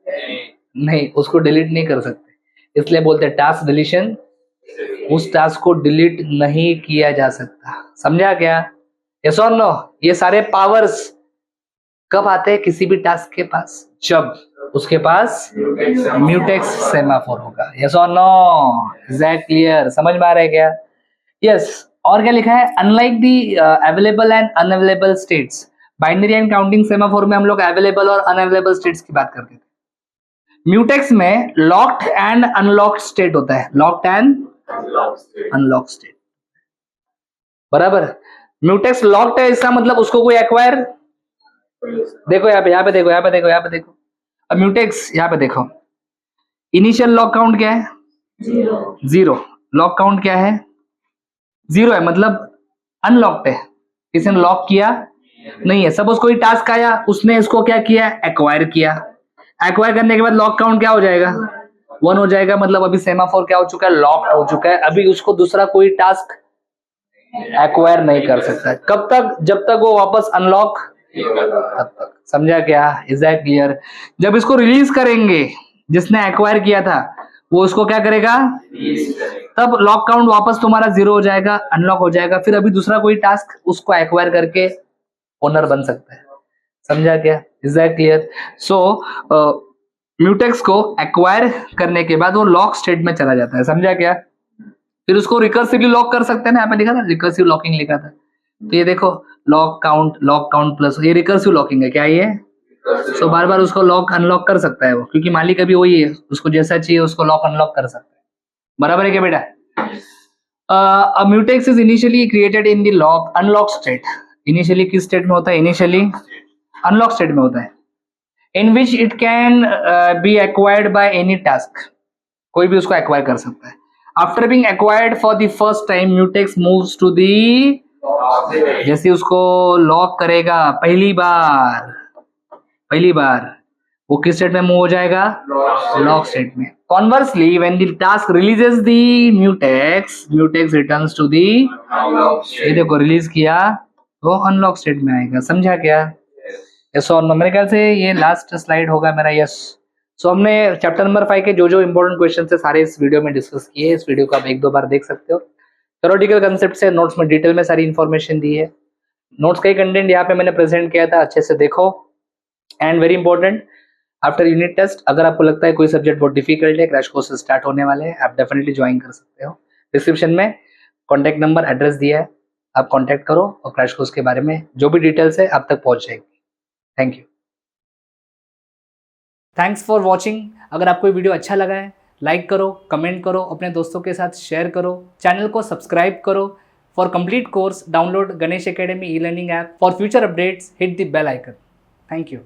नहीं, उसको डिलीट नहीं कर सकते, इसलिए बोलते हैं टास्क डिलीशन। उस टास्क को डिलीट नहीं किया जा सकता। समझा क्या? यस और नो? ये सारे पावर्स कब आते हैं किसी भी टास्क के पास, जब उसके पास म्यूटेक्स सेमाफोर होगा। यस और नो? Is that clear? समझ में आ रहा है क्या? यस। और क्या लिखा है, unlike the available and unavailable states, binary and counting semaphore में हम लोग अवेलेबल और अनअवेलेबल स्टेट्स की बात करते थे। म्यूटेक्स में लॉक्ड एंड अनलॉक्ड स्टेट होता है, लॉक्ड एंड अनलॉक्ड स्टेट। बराबर? म्यूटेक्स लॉक्ड है, इसका मतलब उसको कोई एक्वायर, देखो यहाँ पे देखो, यहाँ पे देखो। अब म्यूटेक्स यहाँ पे देखो, इनिशियल लॉक काउंट क्या है, जीरो। लॉक काउंट क्या है, जीरो है, मतलब अनलॉक्ड है, किसी ने लॉक किया नहीं है। सपोज कोई टास्क आया, उसने इसको क्या किया, एक्वायर किया। एक्वायर करने के बाद लॉक काउंट क्या हो जाएगा, 1 हो जाएगा, मतलब अभी सेमाफोर क्या हो चुका है, लॉक्ड हो चुका है। अभी उसको दूसरा कोई टास्क एक्वायर नहीं कर सकता है। कब तक, जब तक वो वापस अनलॉक तब तक। समझा क्या? Is that clear? जब इसको रिलीज करेंगे, जिसने एक्वायर किया था वो उसको क्या करेगा, तब लॉक काउंट वापस तुम्हारा 0 हो जाएगा, अनलॉक हो जाएगा। फिर अभी दूसरा कोई टास्क उसको एक्वायर करके ओनर बन सकता है। समझा क्या? Is that clear? So mutex को एक्वायर करने के बाद वो लॉक स्टेट में चला जाता है। समझा क्या? फिर उसको रिकर्सिवली लॉक कर सकते हैं ना, यहाँ पे लिखा था रिकर्सिव लॉकिंग लिखा था, तो ये देखो लॉक काउंट प्लस, ये रिकर्सिव लॉकिंग है क्या ये? सो बार बार उसको लॉक अनलॉक कर सकता है वो, क्योंकि मालिक अभी वही है, उसको जैसा चाहिए उसको लॉक अनलॉक कर सकता है। बराबर है क्या बेटा? A mutex is initially created in the lock unlock state. Initially किस स्टेट में होता है, इनिशियली अनलॉक स्टेट में होता है। In which it can be acquired by any task, कोई भी उसको एक्वायर कर सकता है। After being acquired for the first time, mutex moves to the, जैसे उसको लॉक करेगा पहली बार वो किस स्टेट में मूव हो जाएगा, लॉक स्टेट में। Conversely when the task releases the mutex returns to the, ये देखो रिलीज किया वो अनलॉक स्टेट में आएगा। समझा क्या? यस और नो? मेरे ख्याल से ये लास्ट स्लाइड होगा मेरा। यस। सो हमने चैप्टर नंबर 5 के जो इंपॉर्टेंट क्वेश्चन है सारे इस वीडियो में डिस्कस किए। इस वीडियो को आप 1-2 बार देख सकते हो। थ्योरेटिकल कंसेप्ट से नोट्स में डिटेल में सारी इन्फॉर्मेशन दी है। नोट्स का ही कंटेंट यहाँ पे मैंने प्रेजेंट किया था, अच्छे से देखो। And very important, after unit test अगर आपको लगता है कोई सब्जेक्ट बहुत डिफिकल्ट है, क्रैश कोर्स स्टार्ट होने वाले हैं, आप डेफिनेटली ज्वाइन कर सकते हो। डिस्क्रिप्शन में कॉन्टैक्ट नंबर एड्रेस दिया है, आप कॉन्टैक्ट करो और क्रैश कोर्स के बारे में जो भी डिटेल्स है आप तक पहुंच जाएगी। Thank you, thanks for watching. अगर आपको वीडियो अच्छा लगा है, लाइक करो, कमेंट करो, अपने दोस्तों के साथ शेयर करो, चैनल को सब्सक्राइब करो। For complete course download Ganesh academy e learning app. For future updates hit the bell icon. Thank you.